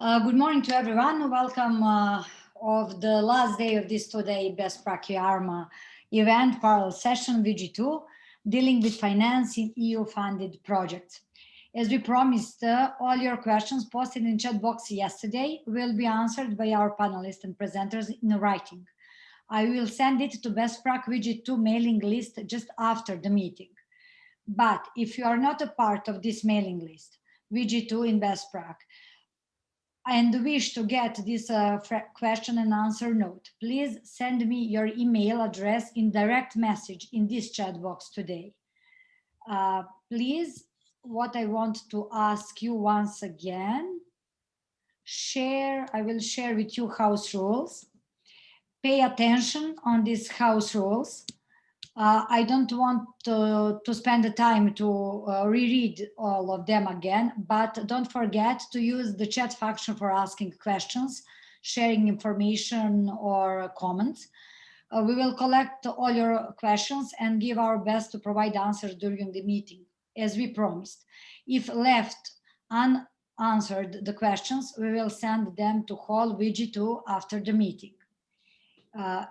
Good morning to everyone. Welcome of the last day of this today BESTPRAC-EARMA event parallel session WG2 dealing with finance in EU-funded projects. As we promised, all your questions posted in chat box yesterday will be answered by our panelists and presenters in writing. I will send it to BESTPRAC WG2 mailing list just after the meeting. But if you are not a part of this mailing list, WG2 in BESTPRAC, and wish to get this question and answer note, please send me your email address in direct message in this chat box today. Please, what I want to ask you once again, I will share with you house rules. Pay attention on these house rules. I don't want to spend the time to reread all of them again, but don't forget to use the chat function for asking questions, sharing information or comments. We will collect all your questions and give our best to provide answers during the meeting, as we promised. If left unanswered the questions, we will send them to whole WG2 after the meeting.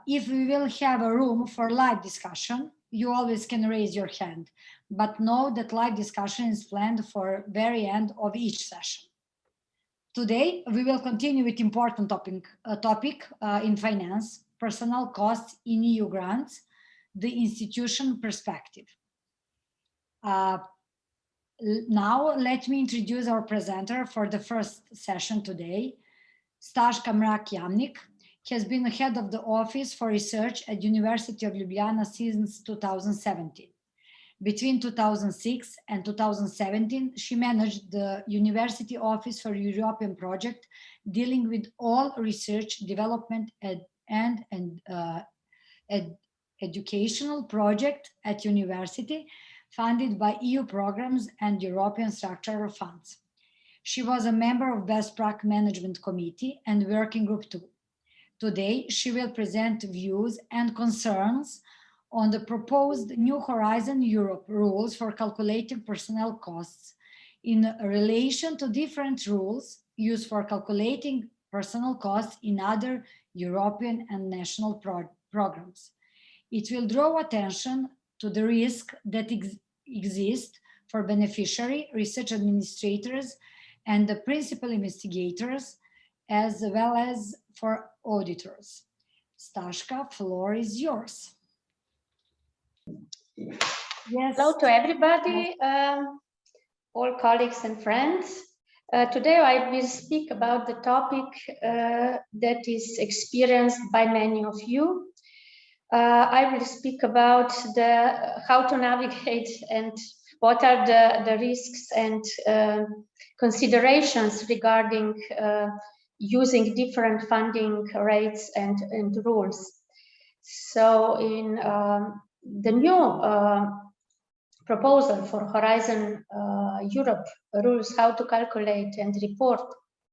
If we will have a room for live discussion, you always can raise your hand, but know that live discussion is planned for very end of each session. Today, we will continue with important topic in finance, personnel costs in EU grants, the institution perspective. Now, let me introduce our presenter for the first session today, Staška Mrak Jamnik. He has been the head of the Office for Research at University of Ljubljana since 2017. Between 2006 and 2017, she managed the University Office for European Project, dealing with all research, development, and educational project at university, funded by EU programs and European structural funds. She was a member of BESTPRAC Management Committee and Working Group 2. Today, she will present views and concerns on the proposed new Horizon Europe rules for calculating personnel costs in relation to different rules used for calculating personnel costs in other European and national programs. It will draw attention to the risk that exists for beneficiary, research administrators, and the principal investigators, as well as for auditors. Staška, floor is yours. Yes. Hello to everybody, all colleagues and friends. Today I will speak about the topic that is experienced by many of you. I will speak about how to navigate and what are the risks and considerations regarding using different funding rates and rules. So in the new proposal for Horizon Europe rules, how to calculate and report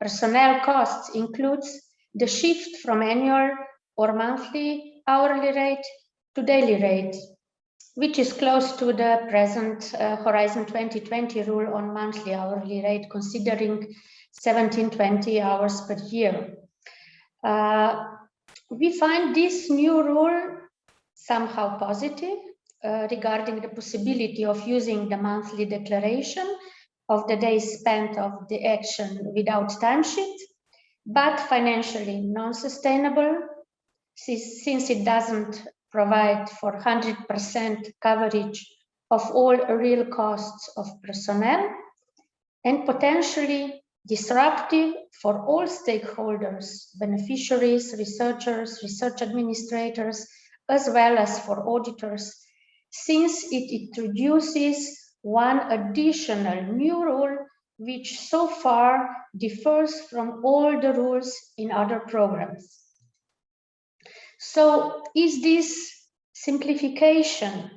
personnel costs includes the shift from annual or monthly hourly rate to daily rate, which is close to the present Horizon 2020 rule on monthly hourly rate, considering 1720 hours per year. We find this new rule somehow positive regarding the possibility of using the monthly declaration of the days spent of the action without timesheet, but financially non-sustainable since it doesn't provide for 100% coverage of all real costs of personnel, and potentially disruptive for all stakeholders, beneficiaries, researchers, research administrators, as well as for auditors, since it introduces one additional new rule which so far differs from all the rules in other programs. So is this simplification?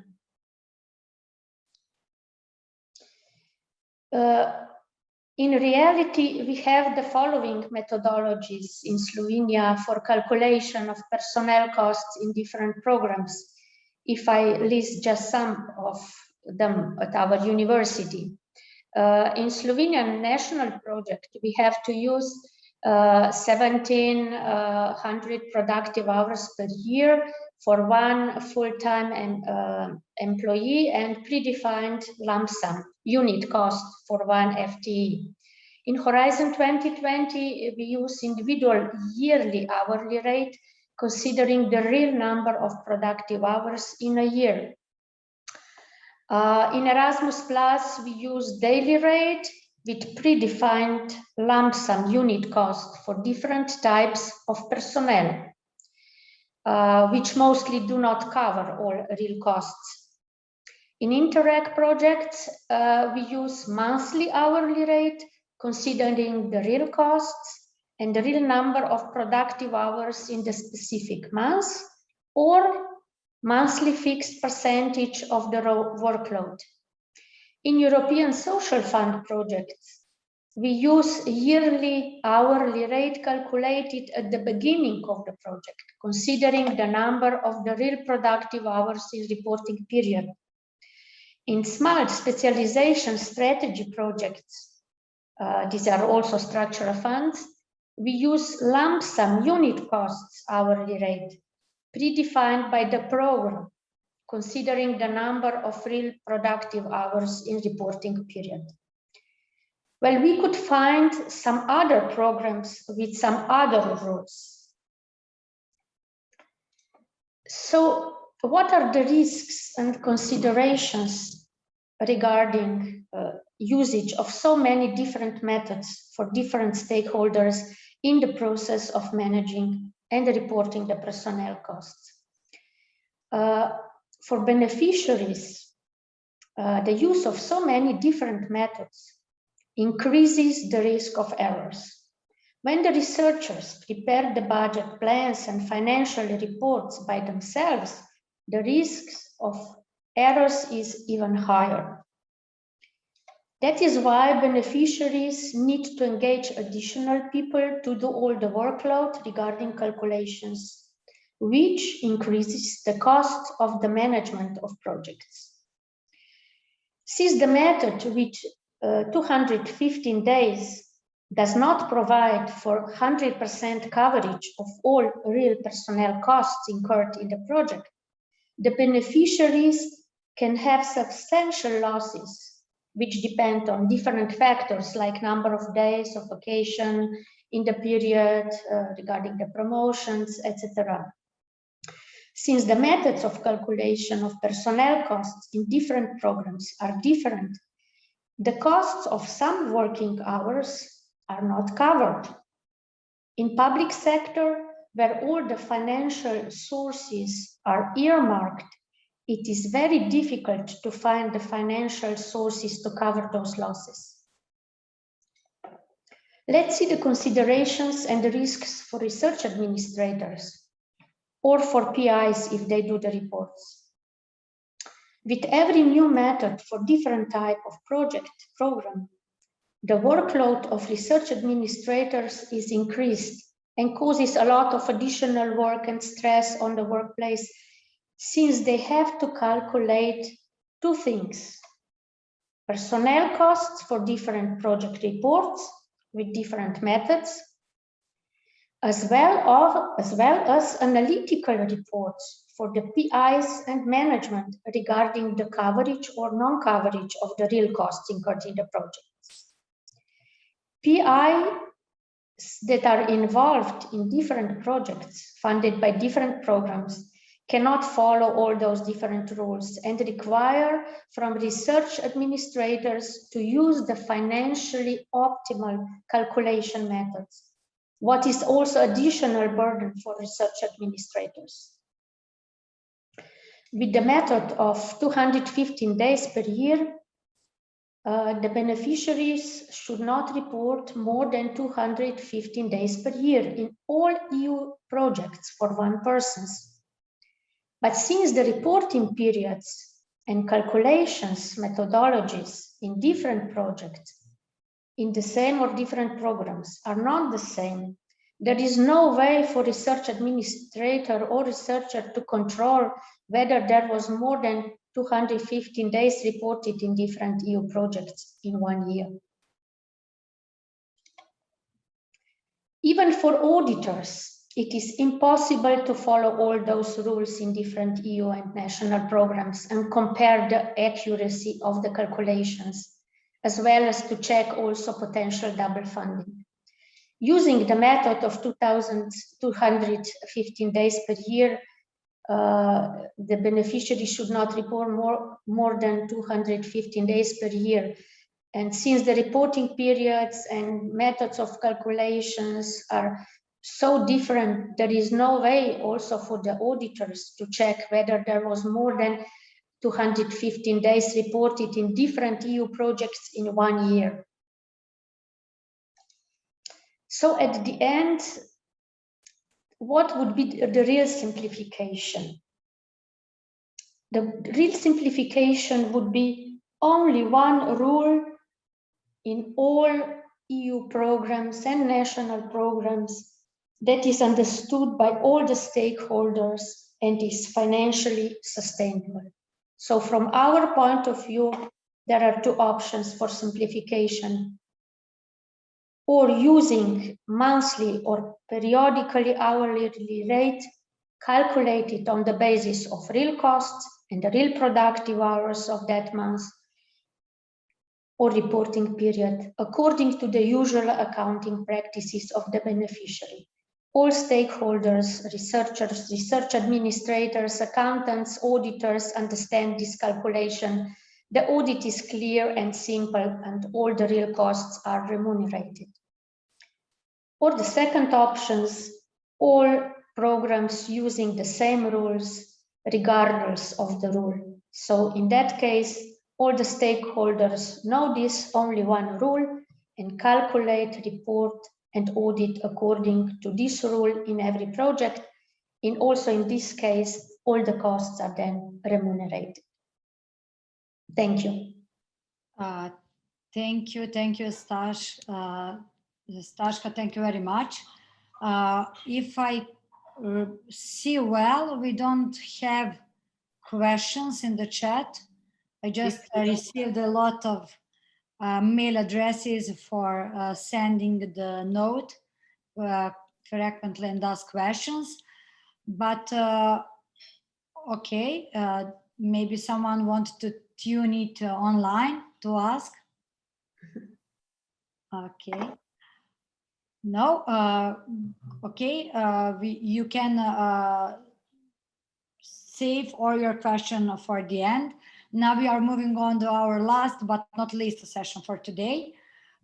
In reality, we have the following methodologies in Slovenia for calculation of personnel costs in different programs, if I list just some of them at our university. In Slovenian national project, we have to use 1,700 productive hours per year for one full-time employee and predefined lump sum unit cost for one FTE. In Horizon 2020, we use individual yearly hourly rate, considering the real number of productive hours in a year. In Erasmus Plus, we use daily rate with predefined lump sum unit cost for different types of personnel, which mostly do not cover all real costs. In Interreg projects, we use monthly hourly rate, considering the real costs and the real number of productive hours in the specific month, or monthly fixed percentage of the workload. In European Social Fund projects, we use yearly hourly rate calculated at the beginning of the project, considering the number of the real productive hours in reporting period. In smart specialization strategy projects, these are also structural funds, we use lump sum unit costs hourly rate, predefined by the program, considering the number of real productive hours in reporting period. Well, we could find some other programs with some other rules. So what are the risks and considerations regarding usage of so many different methods for different stakeholders in the process of managing and reporting the personnel costs? For beneficiaries, the use of so many different methods increases the risk of errors. When the researchers prepare the budget plans and financial reports by themselves, the risks of errors is even higher. That is why beneficiaries need to engage additional people to do all the workload regarding calculations, which increases the cost of the management of projects. Since the method with 215 days does not provide for 100% coverage of all real personnel costs incurred in the project, the beneficiaries can have substantial losses, which depend on different factors like number of days of vacation in the period, regarding the promotions, etc. Since the methods of calculation of personnel costs in different programs are different, the costs of some working hours are not covered. In public sector, where all the financial sources are earmarked, it is very difficult to find the financial sources to cover those losses. Let's see the considerations and the risks for research administrators or for PIs if they do the reports. With every new method for different type of project program, the workload of research administrators is increased and causes a lot of additional work and stress on the workplace, since they have to calculate two things: personnel costs for different project reports with different methods, as well as analytical reports for the PIs and management regarding the coverage or non-coverage of the real costs incurred in the projects. PIs that are involved in different projects funded by different programs cannot follow all those different rules and require from research administrators to use the financially optimal calculation methods, what is also additional burden for research administrators. With the method of 215 days per year, the beneficiaries should not report more than 215 days per year in all EU projects for one person. But since the reporting periods and calculations methodologies in different projects, in the same or different programs, are not the same, there is no way for research administrator or researcher to control whether there was more than 215 days reported in different EU projects in 1 year. Even for auditors, it is impossible to follow all those rules in different EU and national programs and compare the accuracy of the calculations, as well as to check also potential double funding. Using the method of 2,215 days per year, the beneficiary should not report more than 215 days per year. And since the reporting periods and methods of calculations are so different, there is no way also for the auditors to check whether there was more than 215 days reported in different EU projects in 1 year. So at the end, what would be the real simplification? The real simplification would be only one rule in all EU programs and national programs that is understood by all the stakeholders and is financially sustainable. So from our point of view, there are two options for simplification: or using monthly or periodically hourly rate calculated on the basis of real costs and the real productive hours of that month or reporting period, according to the usual accounting practices of the beneficiary. All stakeholders, researchers, research administrators, accountants, auditors understand this calculation. The audit is clear and simple, and all the real costs are remunerated. Or the second options, all programs using the same rules regardless of the rule. So in that case, all the stakeholders know this only one rule and calculate, report, and audit according to this rule in every project. And also in this case, all the costs are then remunerated. Thank you. Thank you, Staška, thank you very much. If I see well, we don't have questions in the chat. I just received a lot of mail addresses for sending the note frequently and ask questions. But okay, maybe someone wants to tune it online to ask. Okay. No, okay, you can save all your question for the end. Now we are moving on to our last but not least session for today,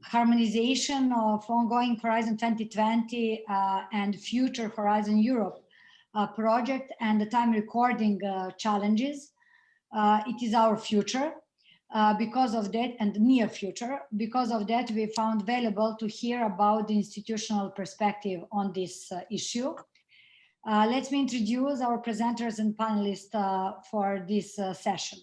harmonization of ongoing Horizon 2020 and future Horizon Europe project and the time recording challenges. It is our future. Because of that, and near future, because of that, we found valuable to hear about the institutional perspective on this issue. Let me introduce our presenters and panelists for this session.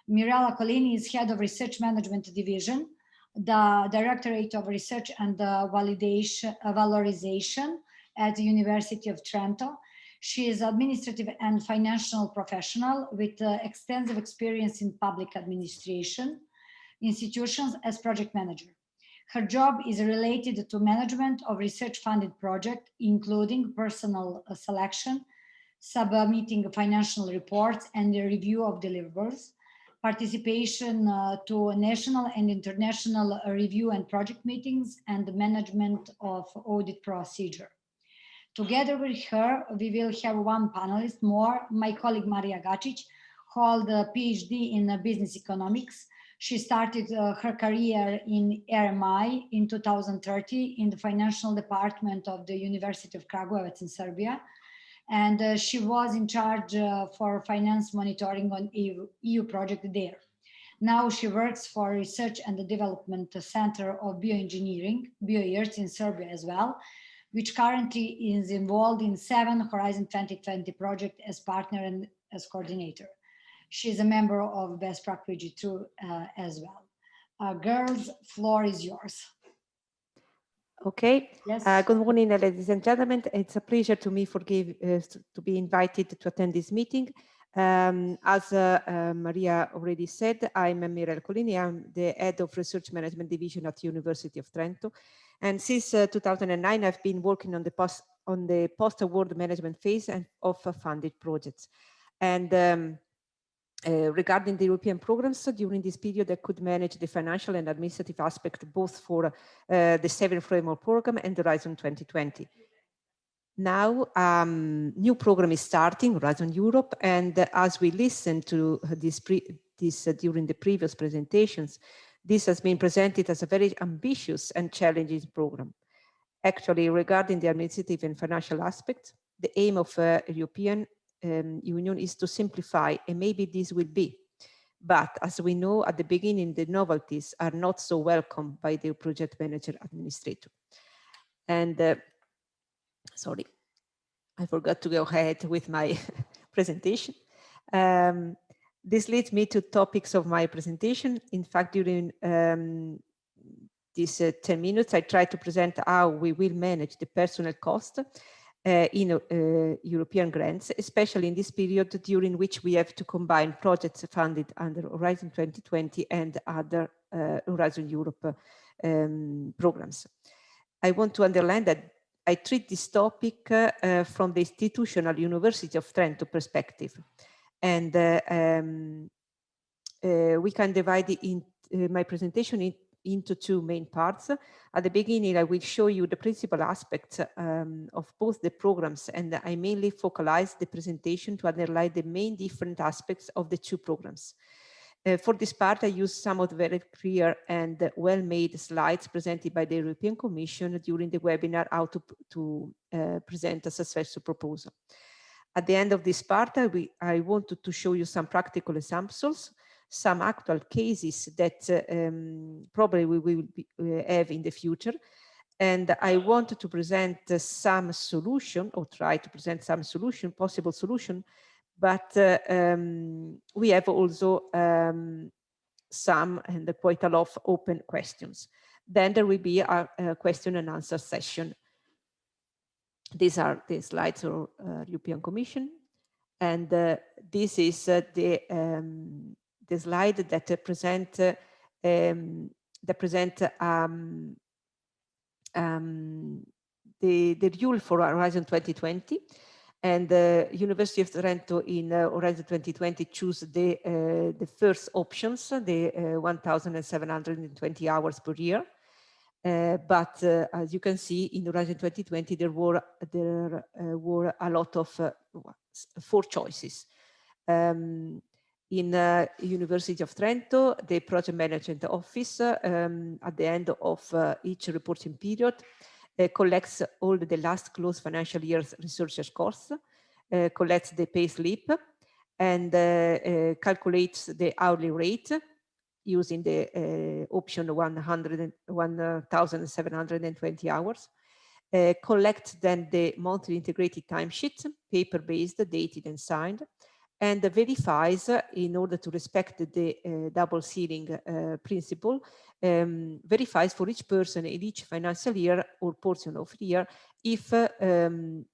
Mirella Collini is Head of Research Management Division, the Directorate of Research and Valorization at the University of Trento. She is administrative and financial professional with extensive experience in public administration institutions as project manager. Her job is related to management of research-funded projects, including personnel selection, submitting financial reports and the review of deliverables, participation to national and international review and project meetings, and the management of audit procedure. Together with her, we will have one panelist more, my colleague Marija hold a PhD in business economics. She started her career in RMI in 2013 in the financial department of the University of Kragujevac in Serbia. And she was in charge for finance monitoring on EU project there. Now she works for Research and the Development Center of Bioengineering, BioEarth in Serbia as well, which currently is involved in 7 Horizon 2020 projects as partner and as coordinator. She is a member of BESTPRAC-EARMA as well. Girls, floor is yours. Okay. Yes. Good morning, ladies and gentlemen. It's a pleasure to me to be invited to attend this meeting. As Maria already said, I'm Mirella Collini. I'm the head of Research Management Division at University of Trento. And since 2009, I've been working on the post-award management phase of funded projects. And regarding the European programs, during this period, I could manage the financial and administrative aspect both for the 7th Framework Program and Horizon 2020. Now, new program is starting, Horizon Europe, and as we listened to this during the previous presentations, this has been presented as a very ambitious and challenging program. Actually, regarding the administrative and financial aspects, the aim of European Union is to simplify, and maybe this will be. But as we know, at the beginning, the novelties are not so welcome by the project manager administrator. And sorry, I forgot to go ahead with my presentation. This leads me to topics of my presentation. In fact, during these 10 minutes, I try to present how we will manage the personnel cost in European grants, especially in this period during which we have to combine projects funded under Horizon 2020 and other Horizon Europe programs. I want to underline that I treat this topic from the institutional University of Trento perspective. And we can divide my presentation into two main parts. At the beginning, I will show you the principal aspects of both the programs, and I mainly focalize the presentation to underline the main different aspects of the two programs. For this part, I use some of the very clear and well-made slides presented by the European Commission during the webinar, how to present a successful proposal. At the end of this part, I wanted to show you some practical examples, some actual cases that probably we will have in the future. And I wanted to present some solution, or try to present some solution, possible solution, but we have also some and quite a lot of open questions. Then there will be a question and answer session. These are the slides of European Commission, and this is the slide that present the rule for Horizon 2020. And the University of Trento in Horizon 2020 choose the first options, the 1,720 hours per year. But as you can see, in Horizon 2020, there were a lot of 4 choices. In University of Trento, the project management office at the end of each reporting period collects all the last closed financial year's researchers course, collects the pay slip, and calculates the hourly rate using the option 1,720 hours, collects then the monthly integrated timesheet, paper-based, dated and signed, and verifies, in order to respect the double ceiling principle, verifies for each person in each financial year or portion of the year if the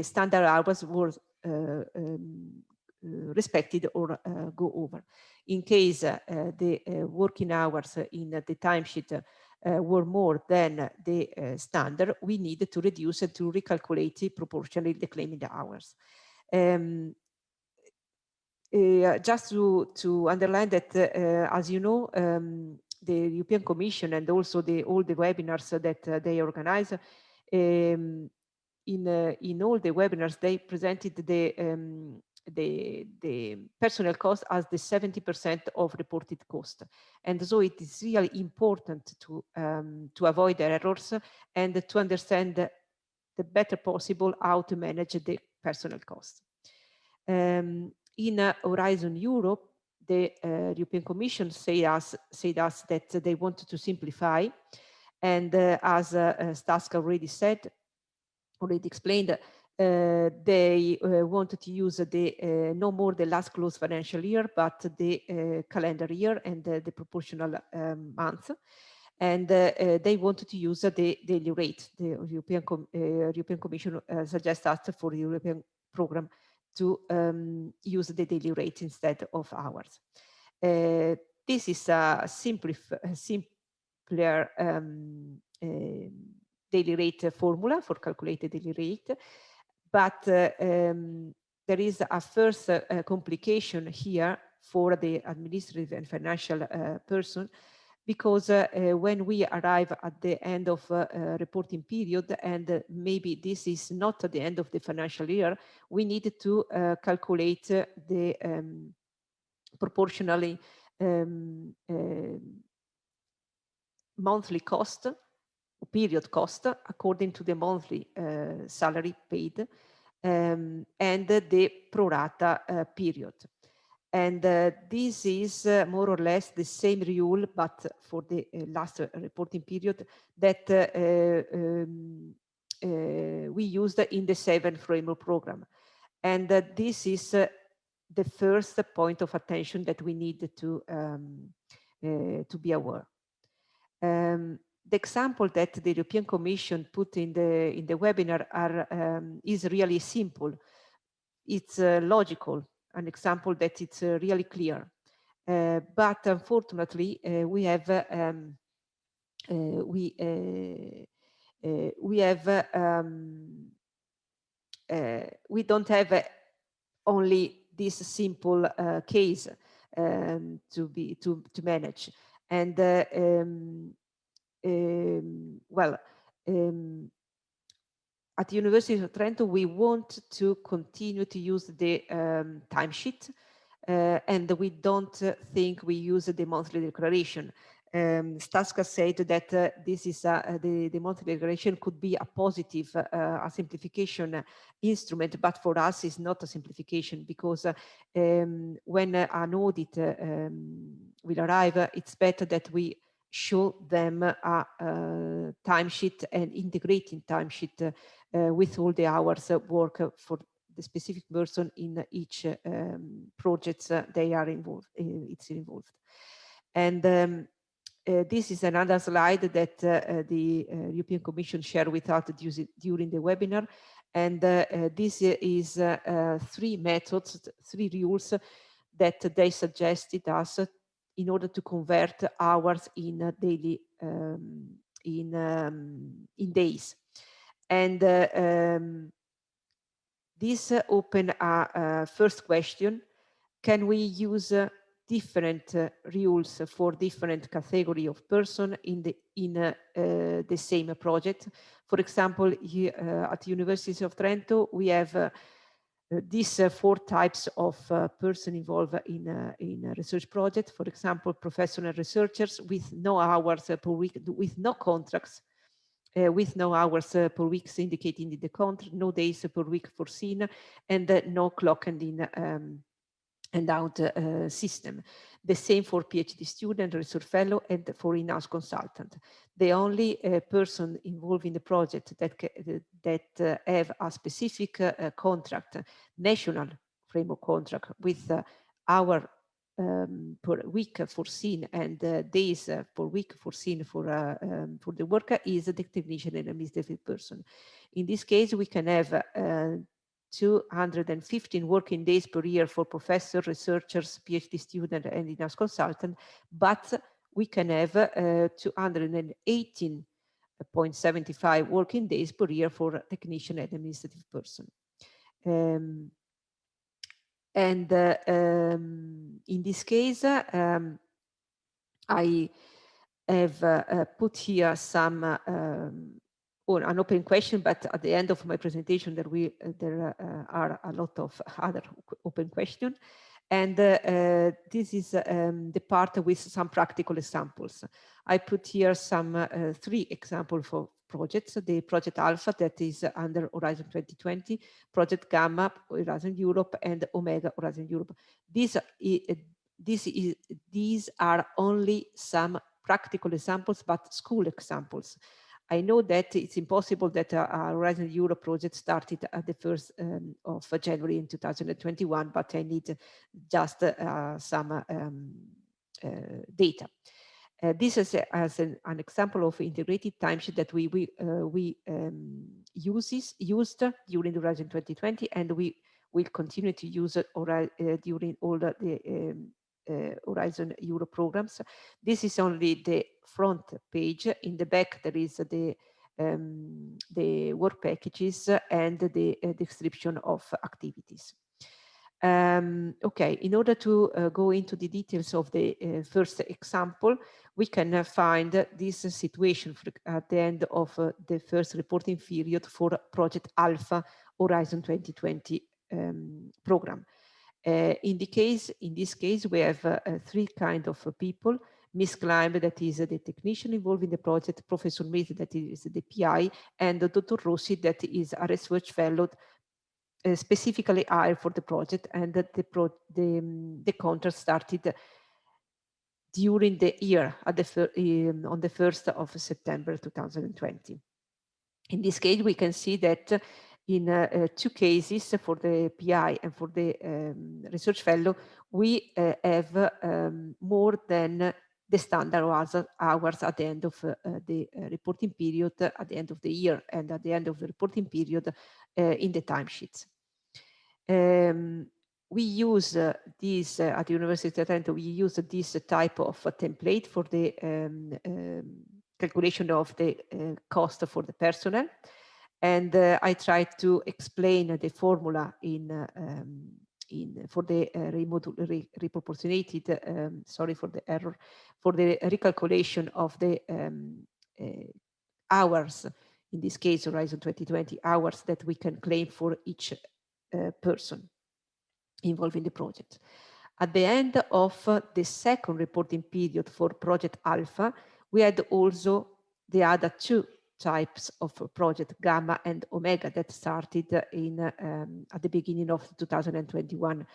standard hours were respected or go over. In case the working hours in the timesheet were more than the standard, we need to reduce and to recalculate proportionally the claimed hours. Just to underline that, as you know, the European Commission and also all the webinars that they organize, in all the webinars, they presented the personnel cost as the 70% of reported cost. And so it is really important to avoid errors and to understand the better possible how to manage the personnel cost. In Horizon Europe, the European Commission said us that they wanted to simplify, and as Staška already explained, they wanted to use no more the last closed financial year, but the calendar year and the proportional month. And they wanted to use the daily rate. The European Commission suggests us for the European program to use the daily rate instead of hours. This is a simpler daily rate formula for calculated daily rate, but there is a first complication here for the administrative and financial person, because when we arrive at the end of a reporting period, and maybe this is not at the end of the financial year, we need to calculate the proportionally monthly cost, period cost, according to the monthly salary paid, and the pro rata period. And this is more or less the same rule, but for the last reporting period that we used in the 7th framework program. And this is the first point of attention that we need to be aware. The example that the European Commission put in the webinar is really simple. It's logical, an example that it's really clear. But unfortunately, we don't have only this simple case to manage. And at the University of Trento, we want to continue to use the timesheet, and we don't think we use the monthly declaration. Staška said that this is the monthly declaration could be a positive, a simplification instrument, but for us it's not a simplification, because when an audit will arrive, it's better that we show them a timesheet and integrating timesheet with all the hours work for the specific person in each project they are involved. It's involved, and this is another slide that the European Commission shared with us during the webinar, and this is 3 methods, 3 rules that they suggested us in order to convert hours in daily in days. And this open a first question: can we use different rules for different category of person in the same project? For example, here at the University of Trento, we have these 4 types of person involved in a research project. For example, professional researchers with no hours per week, with no contracts, with no hours per week indicated in the contract, no days per week foreseen, and no clock and in and out system. The same for PhD student, research fellow, and for in-house consultant. The only person involved in the project that have a specific contract, national framework contract with hour per week foreseen and days per week foreseen for the worker is the technician and administrative person. In this case, we can have 215 working days per year for professors, researchers, PhD student, and in-house consultant, but we can have 218.75 working days per year for technician and administrative person. In this case, I have put here some or an open question, but at the end of my presentation there are a lot of other open questions, and this is the part with some practical examples. I put here some 3 examples for projects: the Project Alpha that is under Horizon 2020, Project Gamma, Horizon Europe, and Omega, Horizon Europe. These are only some practical examples, but school examples. I know that it's impossible that a Horizon Europe project started at the 1st of January in 2021, but I need just some data. This is as an example of integrated timesheet that we used during the Horizon 2020, and we will continue to use it during all the Horizon Euro programs. This is only the front page. In the back, there is the work packages and the description of activities. Okay, in order to go into the details of the first example, we can find this situation at the end of the first reporting period for Project Alpha Horizon 2020 program. In this case, we have three kinds of people. Miss Climb, that is the technician involved in the project, Professor Smith, that is the PI, and Dr. Rossi, that is a research fellow specifically hired for the project, and that the contract started during the year on the 1st of September 2020. In this case, we can see that in two cases, for the PI and for the research fellow, we have more than the standard hours at the end of the reporting period, at the end of the year, and at the end of the reporting period in the timesheets. We use this at the University of Trento. We use this type of template for the calculation of the cost for the personnel, and I tried to explain the formula for the reproportionated. Sorry for the error, for the recalculation of the hours. In this case, Horizon 2020 hours that we can claim for each person involved in the project. At the end of the second reporting period for Project Alpha, we had also the other two types of project, Gamma and Omega, that started in at the beginning of the 2021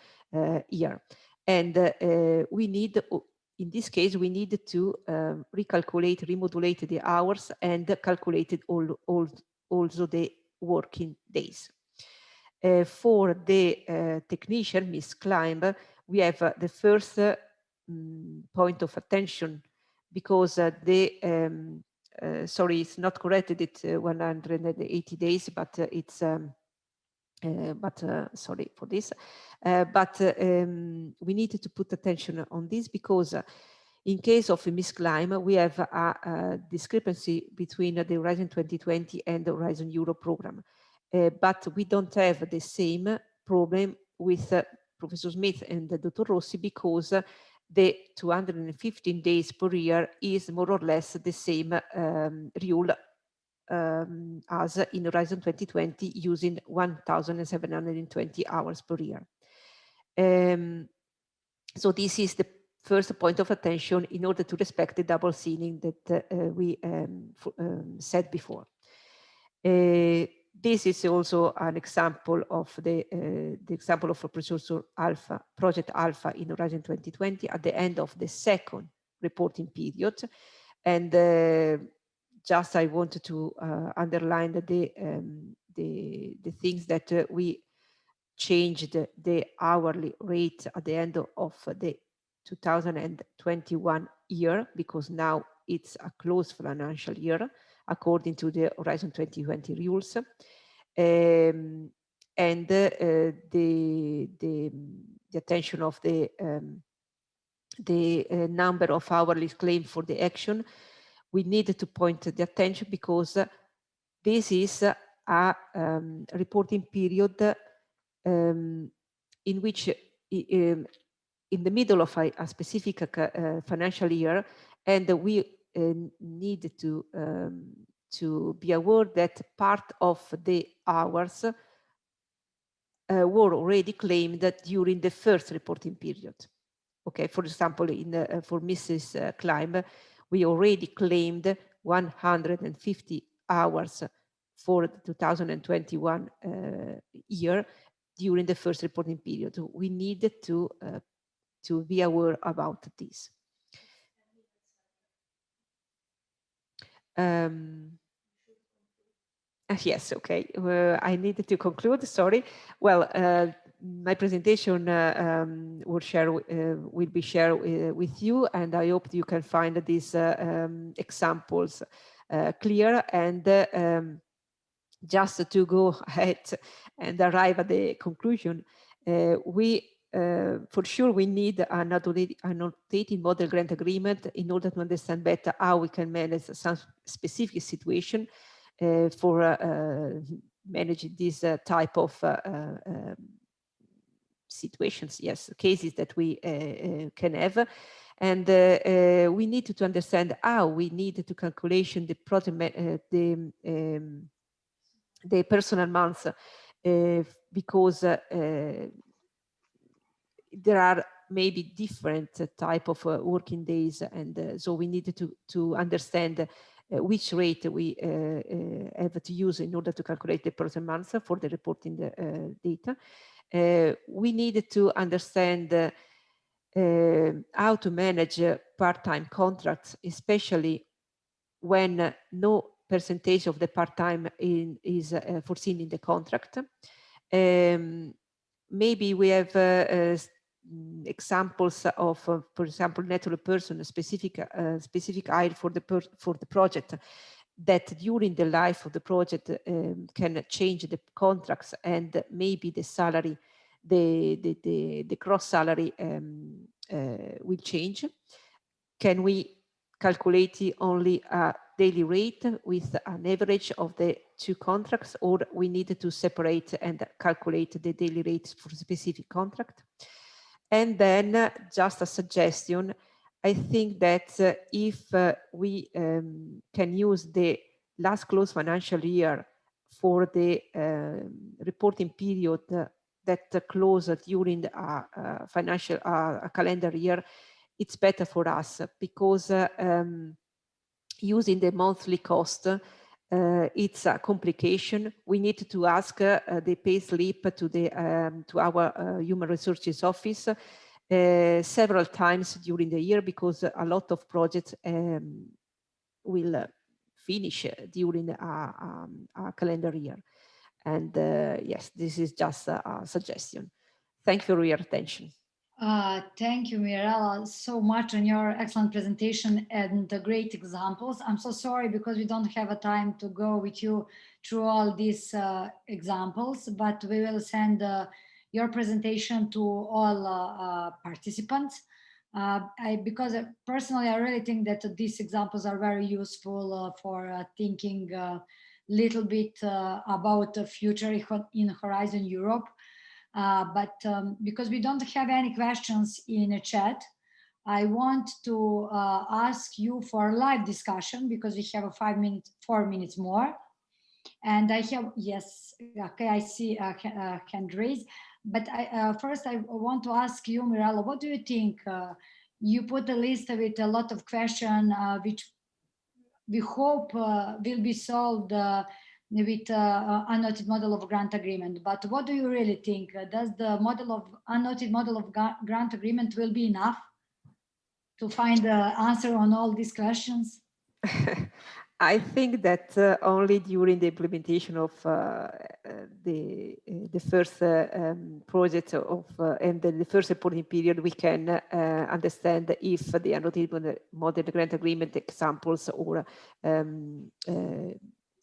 year. And we need, in this case, we need to recalculate, remodulate the hours and calculate also the working days. For the technician, Miss Climb, we have the first point of attention, because sorry, it's not corrected, it's 180 days, but it's sorry for this, but we need to put attention on this, because in case of a Miss Climb, we have a discrepancy between the Horizon 2020 and the Horizon Euro program. But we don't have the same problem with Professor Smith and Dr. Rossi, because the 215 days per year is more or less the same rule as in Horizon 2020, using 1,720 hours per year. So this is the first point of attention in order to respect the double ceiling that we said before. This is also an example of the example of a Project Alpha in Horizon 2020 at the end of the second reporting period. And just I wanted to underline the things that we changed the hourly rate at the end of the 2021 year, because now it's a closed financial year according to the Horizon 2020 rules. And the attention of the number of hourly claims for the action, we need to point the attention, because this is a reporting period in which in the middle of a specific financial year, and we need to be aware that part of the hours were already claimed during the first reporting period. Okay, for example, for Mrs. Climb, we already claimed 150 hours for the 2021 year during the first reporting period. We needed to be aware about this. Yes, okay. I needed to conclude, sorry. Well, my presentation will be shared with you, and I hope you can find these examples clear. And just to go ahead and arrive at the conclusion, for sure we need an annotated model grant agreement in order to understand better how we can manage some specific situation for managing this type of situations, yes, cases that we can have. And we need to understand how we need to calculation the personal months, because there are maybe different type of working days, and so we need to understand which rate we have to use in order to calculate the personal months for the reporting data. We need to understand how to manage part-time contracts, especially when no percentage of the part-time is foreseen in the contract. Maybe we have examples of, for example, natural person, specific hire for the project, that during the life of the project can change the contracts, and maybe the salary, the gross salary will change. Can we calculate only a daily rate with an average of the two contracts, or we need to separate and calculate the daily rates for specific contract? And then just a suggestion, I think that if we can use the last close financial year for the reporting period that closed during a calendar year, it's better for us, because using the monthly cost, it's a complication. We need to ask the pay slip to our human resources office several times during the year, because a lot of projects will finish during a calendar year. And yes, this is just a suggestion. Thank you for your attention. Thank you, Mirella, so much on your excellent presentation and the great examples. I'm so sorry because we don't have a time to go with you through all these examples, but we will send your presentation to all participants. Because personally, I really think that these examples are very useful for thinking a little bit about the future in Horizon Europe. But because we don't have any questions in a chat, I want to ask you for a live discussion, because we have a 4 minutes more. And I have, yes, okay, I see hand raised. But first I want to ask you, Mirella, what do you think? You put a list with a lot of questions, which we hope will be solved with annotated model of grant agreement. But what do you really think? Does the annotated model of grant agreement will be enough to find the answer on all these questions? I think that only during the implementation of the first project and the first reporting period, we can understand if the annotated model grant agreement examples or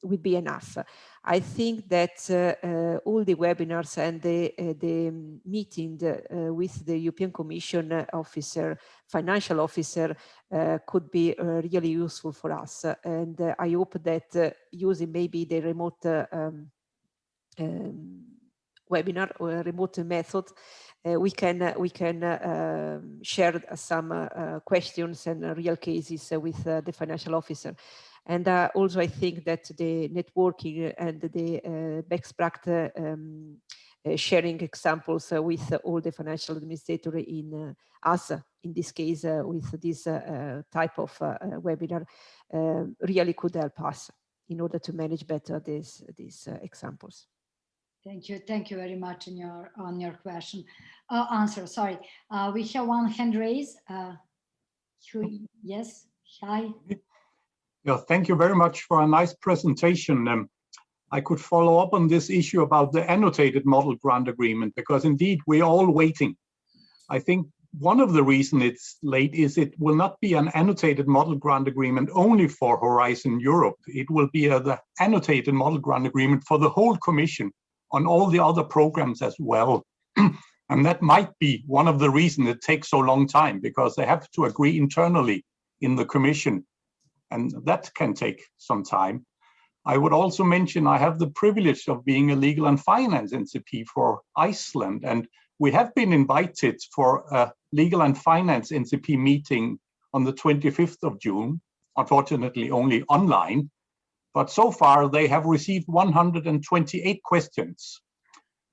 will be enough. I think that all the webinars and the meeting with the European Commission officer, financial officer, could be really useful for us. And I hope that using maybe the remote webinar or remote method, we can share some questions and real cases with the financial officer. And also, I think that the networking and the best practice sharing examples with all the financial administrators in us, in this case, with this type of webinar, really could help us in order to manage better these examples. Thank you very much on your question. Answer, sorry. We have one hand raised. Yes, hi. Yeah, thank you very much for a nice presentation. I could follow up on this issue about the annotated model grant agreement, because indeed we're all waiting. I think one of the reasons it's late is it will not be an annotated model grant agreement only for Horizon Europe. It will be the annotated model grant agreement for the whole Commission on all the other programs as well. And that might be one of the reasons it takes so long time, because they have to agree internally in the Commission, and that can take some time. I would also mention I have the privilege of being a legal and finance NCP for Iceland, and we have been invited for a legal and finance NCP meeting on the 25th of June, unfortunately only online, but so far they have received 128 questions.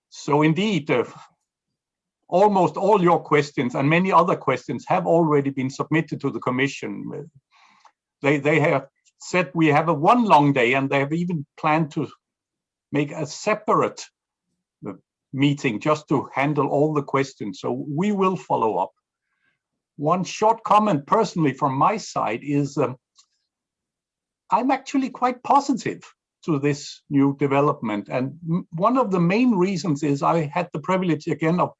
So indeed, almost all your questions and many other questions have already been submitted to the Commission. They have said we have a one long day, and they have even planned to make a separate meeting just to handle all the questions. So we will follow up. One short comment personally from my side is I'm actually quite positive to this new development. And one of the main reasons is I had the privilege again of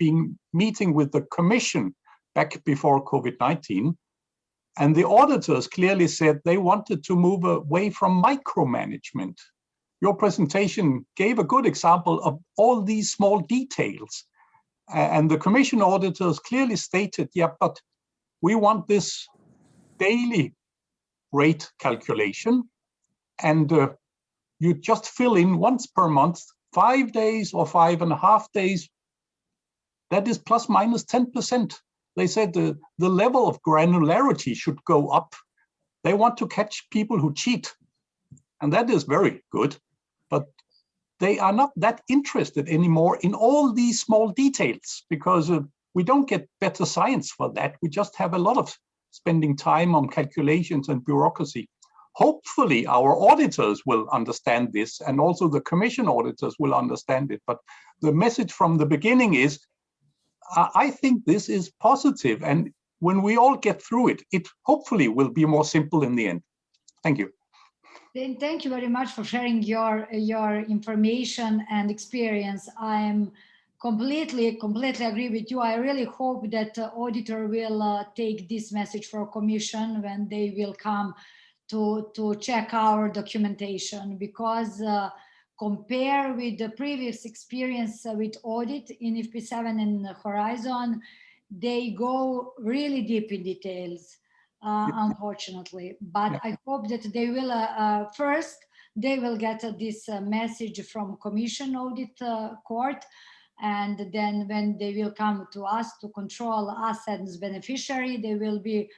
meeting with the Commission back before COVID-19. And the auditors clearly said they wanted to move away from micromanagement. Your presentation gave a good example of all these small details. And the Commission auditors clearly stated, yeah, but we want this daily rate calculation. And you just fill in once per month, 5 days or 5.5 days. That is plus minus 10%. They said the level of granularity should go up. They want to catch people who cheat. And that is very good. But they are not that interested anymore in all these small details, because we don't get better science for that. We just have a lot of spending time on calculations and bureaucracy. Hopefully our auditors will understand this, and also the Commission auditors will understand it. But the message from the beginning is, I think this is positive, and when we all get through it, it hopefully will be more simple in the end. Thank you. Then thank you very much for sharing your information and experience. I'm completely agree with you. I really hope that the auditor will take this message for Commission when they will come to check our documentation, because compare with the previous experience with audit in FP7 and Horizon, they go really deep in details, unfortunately. But I hope that they will, first, they will get this message from Commission Audit Court, and then when they will come to us to control us as beneficiary, they will be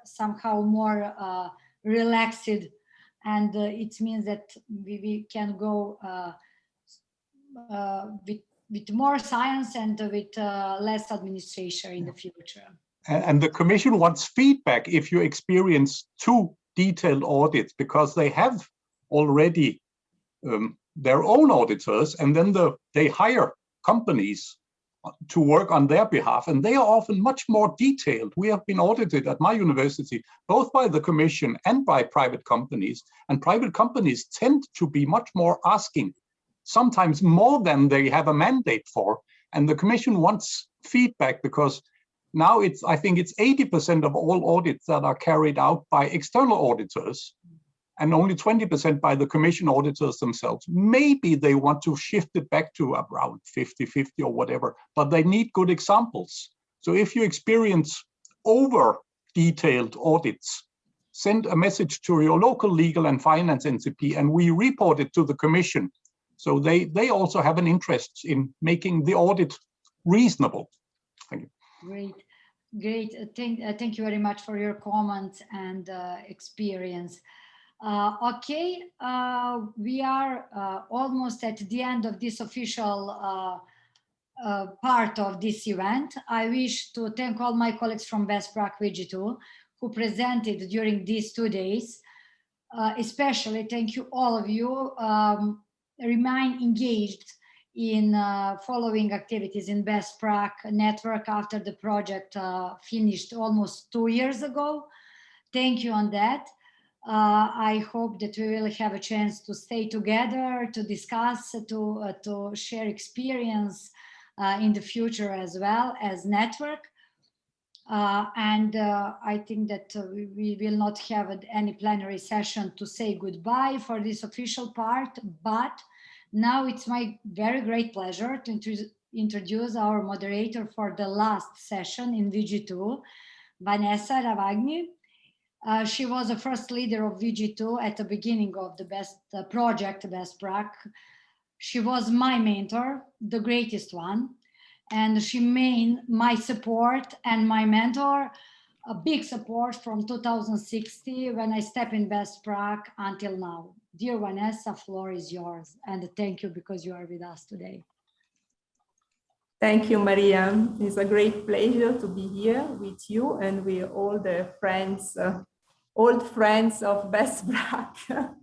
somehow more relaxed, and it means that we can go with more science and with less administration in the future. And the Commission wants feedback if you experience too detailed audits, because they have already their own auditors, and then they hire companies to work on their behalf, and they are often much more detailed. We have been audited at my university, both by the Commission and by private companies, and private companies tend to be much more asking, sometimes more than they have a mandate for, and the Commission wants feedback, because now I think it's 80% of all audits that are carried out by external auditors, and only 20% by the Commission auditors themselves. Maybe they want to shift it back to around 50-50 or whatever, but they need good examples. So if you experience over detailed audits, send a message to your local legal and finance NCP, and we report it to the Commission. So they also have an interest in making the audit reasonable. Thank you. Great. Thank you very much for your comments and experience. Okay, we are almost at the end of this official part of this event. I wish to thank all my colleagues from BESTPRAC-WG2 who presented during these 2 days. Especially thank you all of you. Remain engaged in following activities in BESTPRAC network after the project finished almost 2 years ago. Thank you on that. I hope that we will have a chance to stay together, to discuss, to share experience in the future as well as network. I think that we will not have any plenary session to say goodbye for this official part, but now it's my very great pleasure to introduce our moderator for the last session in WG2, Vanessa Ravagni. She was the first leader of WG2 at the beginning of the project BESTPRAC. She was my mentor, the greatest one. And she made my support and my mentor a big support from 2016 when I stepped in BESTPRAC until now. Dear Vanessa, floor is yours. And thank you because you are with us today. Thank you, Maria. It's a great pleasure to be here with you and with all the friends, old friends of BESTPRAC.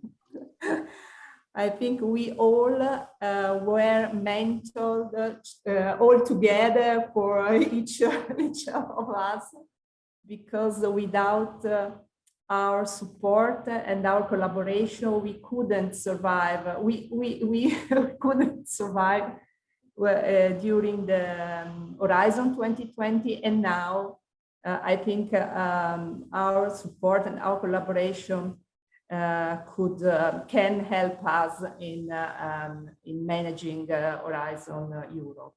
I think we all were mentored all together for each of us, because without our support and our collaboration, we couldn't survive. We couldn't survive during the Horizon 2020, and now I think our support and our collaboration can help us in managing Horizon Europe.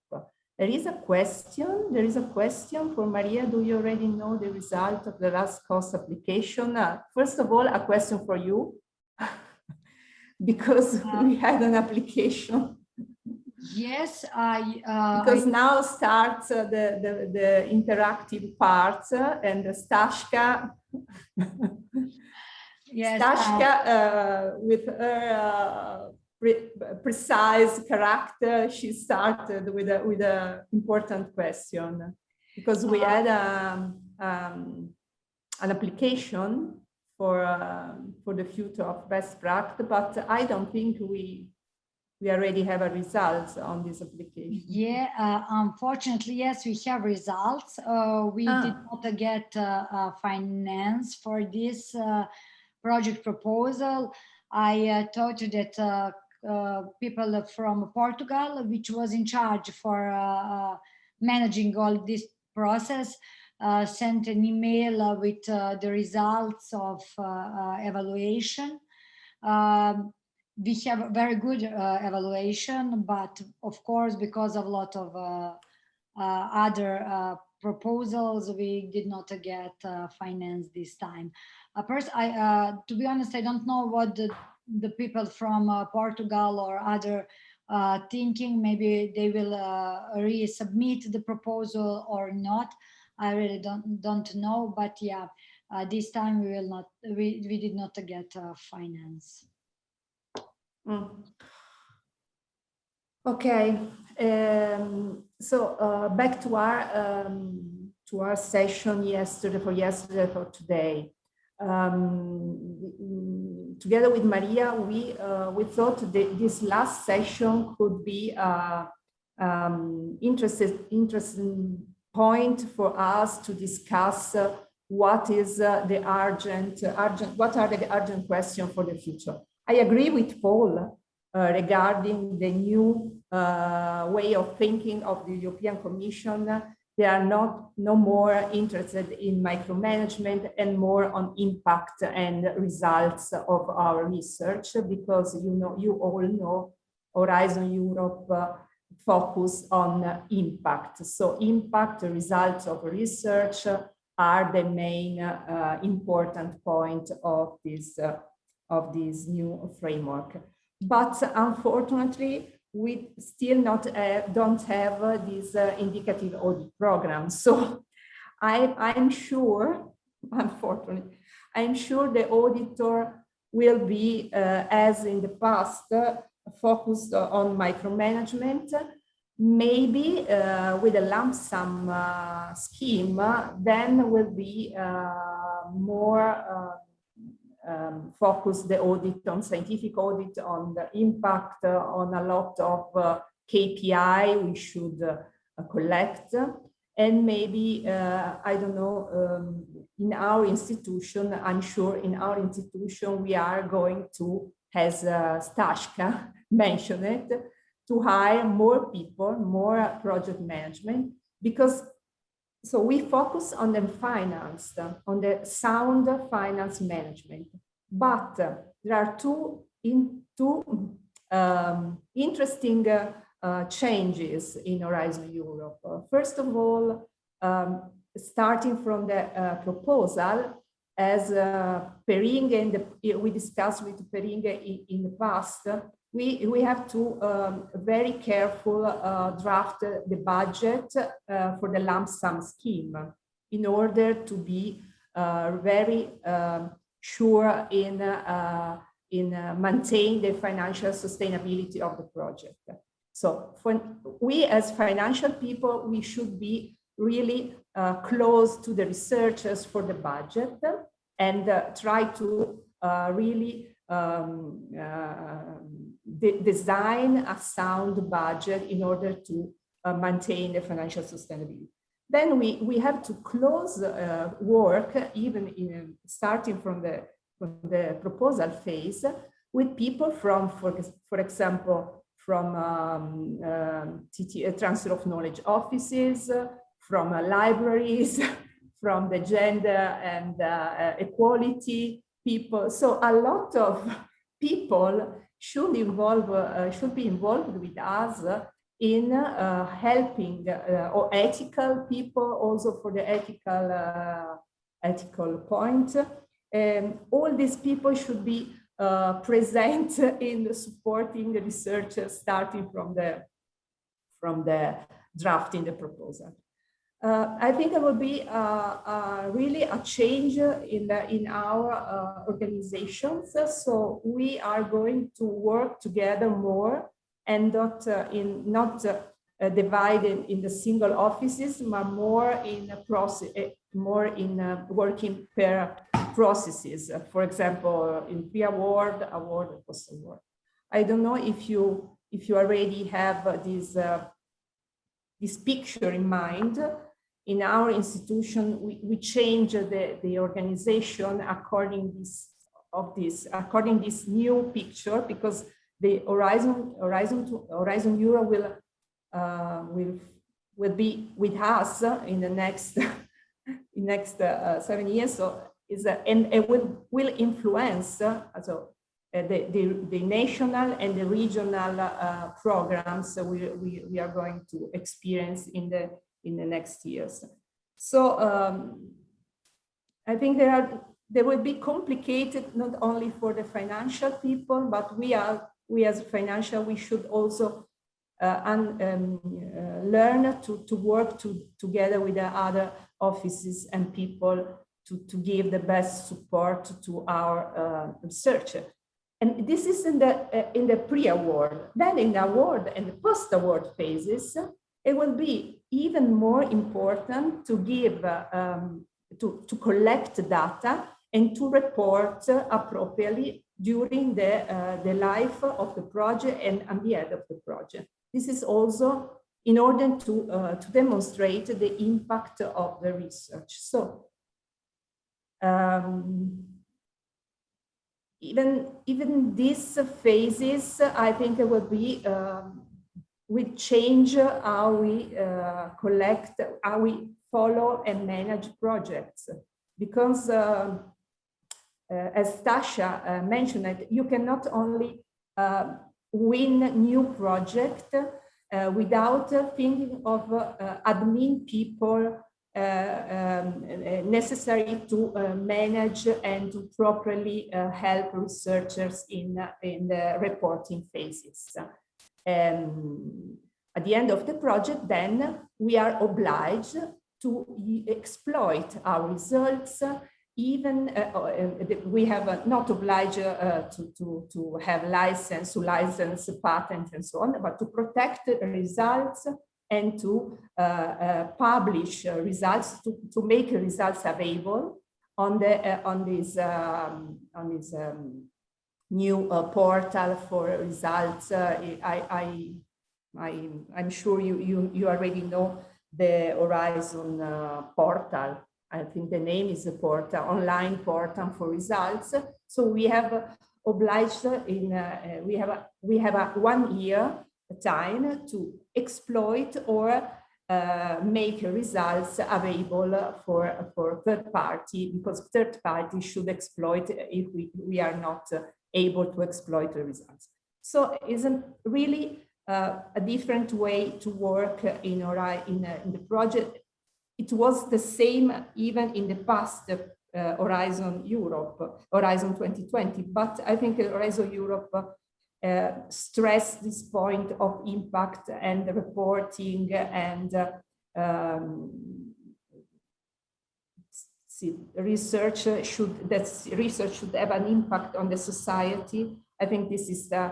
There is a question for Maria. Do you already know the result of the last cost application? First of all, a question for you, because we had an application. Yes, because now starts the interactive part, and Staška. Yes, Staška, with her precise character, she started with an important question, because we had an application for the future of BESTPRAC, but I don't think we already have a result on this application. Yeah, unfortunately, yes, we have results. We did not get finance for this project proposal. I thought that people from Portugal, which was in charge for managing all this process, sent an email with the results of evaluation. We have a very good evaluation, but of course, because of a lot of other proposals, we did not get finance this time. First, to be honest, I don't know what the people from Portugal or other thinking. Maybe they will resubmit the proposal or not. I really don't know. But yeah, this time we will not. We did not get finance. Okay, so back to our session yesterday for today. Together with Maria, we thought that this last session could be interesting point for us to discuss what is what are the urgent questions for the future. I agree with Paul regarding the new way of thinking of the European Commission. They are no more interested in micromanagement and more on impact and results of our research, because you all know Horizon Europe focus on impact. So impact, the results of research are the main important point of this new framework. But unfortunately, we still don't have this indicative audit program. So I'm sure, unfortunately, I'm sure the auditor will be, as in the past, focused on micromanagement, maybe with a lump sum scheme, then will be more focus the audit on scientific audit, on the impact, on a lot of KPI we should collect. And maybe, I don't know, in our institution, I'm sure in our institution, we are going to, as Staška mentioned it, to hire more people, more project management, because So we focus on the finance, on the sound finance management. But there are two interesting changes in Horizon Europe. First of all, starting from the proposal, as Peringue and we discussed with Peringue in the past, we have to very careful draft the budget for the lump sum scheme in order to be very sure in maintain the financial sustainability of the project. So for we as financial people, we should be really close to the researchers for the budget and try to really design a sound budget in order to maintain the financial sustainability. Then we have to close work, even in starting from the proposal phase, with people from, for example, from transfer of knowledge offices, from libraries, from the gender and equality people. So a lot of people should be involved with us in helping, or ethical people also for the ethical point. All these people should be present in supporting the researchers starting from the drafting the proposal. I think it will be really a change in our organizations. So we are going to work together more and not divided in the single offices, but more in a process, working per processes. For example, in pre-award, award, and post-award. I don't know if you already have this picture in mind. In our institution, we change the organization according this new picture, because the Horizon Europe will be with us in the next 7 years. So and it will influence the national and the regional programs we are going to experience in the next years. So I think there will be complicated not only for the financial people, but we as financial, we should also learn to work together with the other offices and people to give the best support to our researcher. And this is in the pre-award. Then in the award and the post-award phases, it will be even more important to give, to collect data and to report appropriately during the life of the project and at the end of the project. This is also in order to demonstrate the impact of the research. So even these phases, I think it will be will change how we collect, how we follow and manage projects, because as Staška mentioned, you cannot only win new project without thinking of admin people necessary to manage and to properly help researchers in the reporting phases. At the end of the project, then we are obliged to exploit our results. Even we have not obliged to have license, patent, and so on, but to protect the results and to publish results, to make results available on this new portal for results. I'm sure you already know the Horizon portal. I think the name is the portal, online portal for results. So we have obliged we have a 1 year time to exploit or make results available for third party, because third party should exploit if we are not able to exploit the results. So isn't really a different way to work in the project. It was the same even in the past Horizon Europe, Horizon 2020, but I think Horizon Europe stress this point of impact and reporting and research should have an impact on the society. I think this is a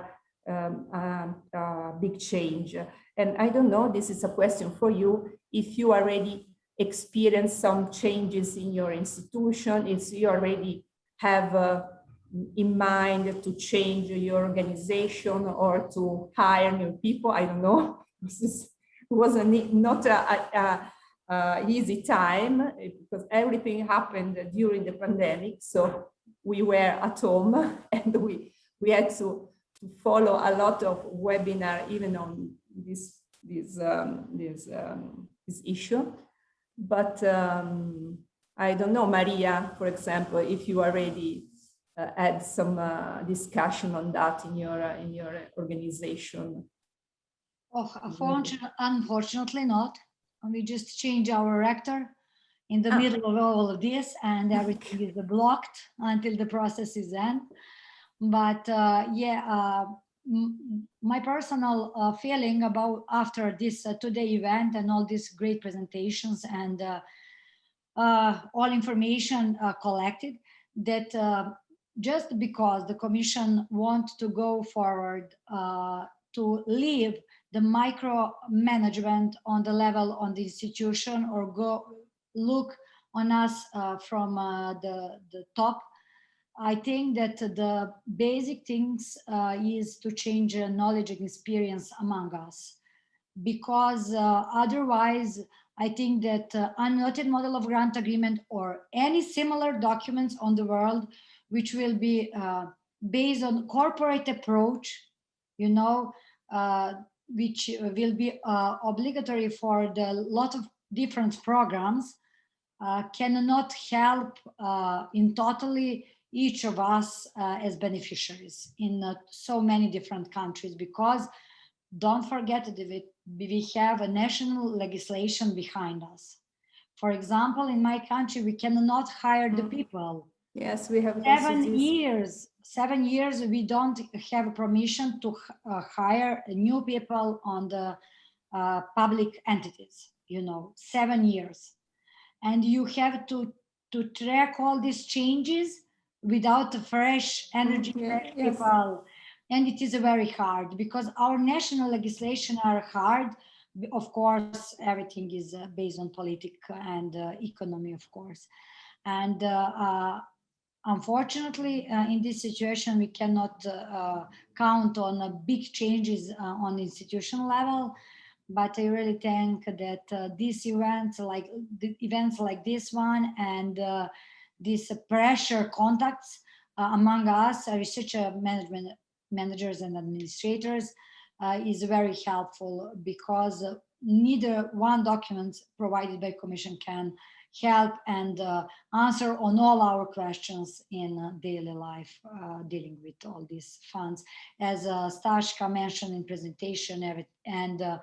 big change. And I don't know, this is a question for you, if you already experienced some changes in your institution, if you already have in mind to change your organization or to hire new people. I don't know. This wasn't not a easy time because everything happened during the pandemic. So we were at home and we had to follow a lot of webinar even on this issue. But I don't know, Maria, for example, if you already had some discussion on that in your organization. Oh, unfortunately not. We just changed our rector in the middle of all of this, and everything is blocked until the process is end. But my personal feeling about after this two-day event and all these great presentations and all information collected, that just because the Commission wants to go forward to leave the micromanagement on the level on the institution or go look on us from the top, I think that the basic things is to change knowledge and experience among us, because otherwise I think that unnoted model of grant agreement or any similar documents on the world which will be based on corporate approach, you know, which will be obligatory for the lot of different programs, cannot help in totally each of us as beneficiaries in so many different countries, because don't forget that we have a national legislation behind us. For example, in my country, we cannot hire the people. Yes, we have 7 years. 7 years we don't have permission to hire new people on the public entities, you know, 7 years. And you have to track all these changes without fresh energy, fresh people. And it is very hard because our national legislation are hard. Of course, everything is based on politics and economy, of course. And unfortunately, in this situation, we cannot count on big changes on institutional level. But I really think that these events like this one and these pressure contacts among us, research managers and administrators, is very helpful, because neither one document provided by Commission can help and answer on all our questions in daily life dealing with all these funds. As Staška mentioned in presentation, and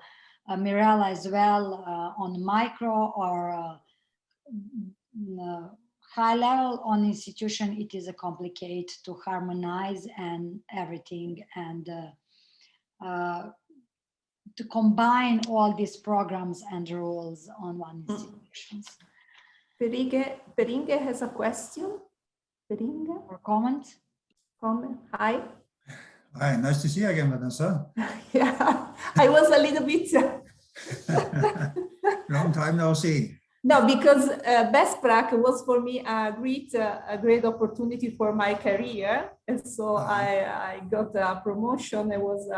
Mirella as well, on micro or high level on institution, it is a complicated to harmonize and everything, and to combine all these programs and rules on one institution. Peringe has a question. Peringe? Or comment? Hi. Hi, nice to see you again, Vanessa. Yeah, I was a little bit... Long time no see. No, because BESTPRAC was for me a great opportunity for my career. And so I got a promotion. It was,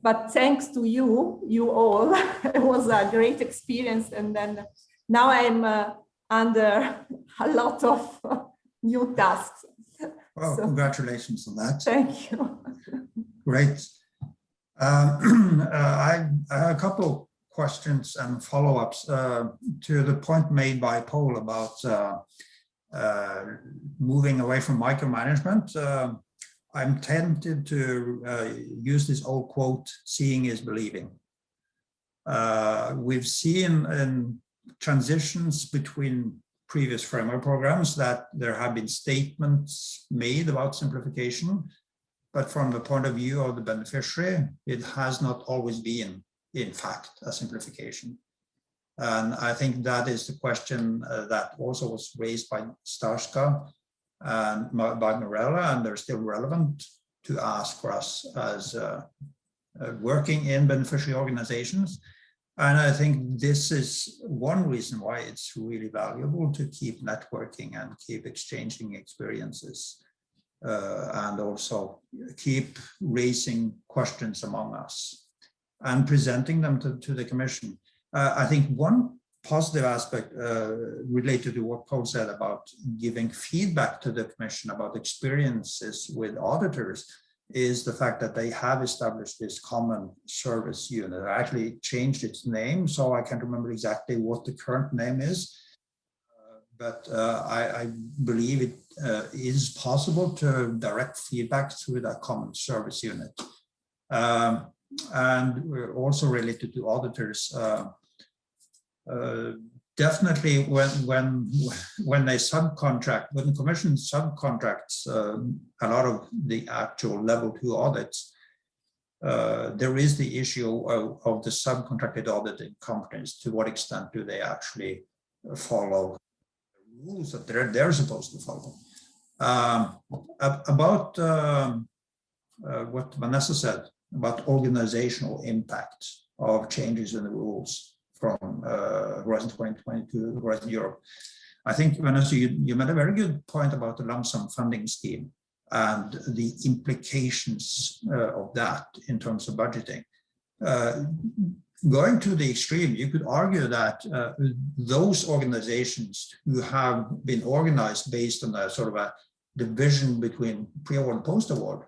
but thanks to you all, it was a great experience. And then now I'm under a lot of new tasks. Well, so, congratulations on that. Thank you. Great. I have a couple questions and follow-ups to the point made by Paul about moving away from micromanagement. I'm tempted to use this old quote, seeing is believing. We've seen in transitions between previous framework programs that there have been statements made about simplification, but from the point of view of the beneficiary, it has not always been, in fact, a simplification. And I think that is the question that also was raised by Staška and by Mirella, and they're still relevant to ask for us as working in beneficiary organizations. And I think this is one reason why it's really valuable to keep networking and keep exchanging experiences and also keep raising questions among us and presenting them to the Commission. I think one positive aspect related to what Paul said about giving feedback to the Commission about experiences with auditors is the fact that they have established this common service unit. It actually changed its name, so I can't remember exactly what the current name is, but I believe it is possible to direct feedback through that common service unit. And also related to auditors, definitely when they subcontract, when the Commission subcontracts a lot of the actual level 2 audits, there is the issue of the subcontracted auditing companies. To what extent do they actually follow the rules that they're supposed to follow? About what Vanessa said about organizational impact of changes in the rules from Horizon 2020 to Horizon Europe. I think, Vanessa, you made a very good point about the lump sum funding scheme and the implications of that in terms of budgeting. Going to the extreme, you could argue that those organizations who have been organized based on a sort of a division between pre-award and post-award,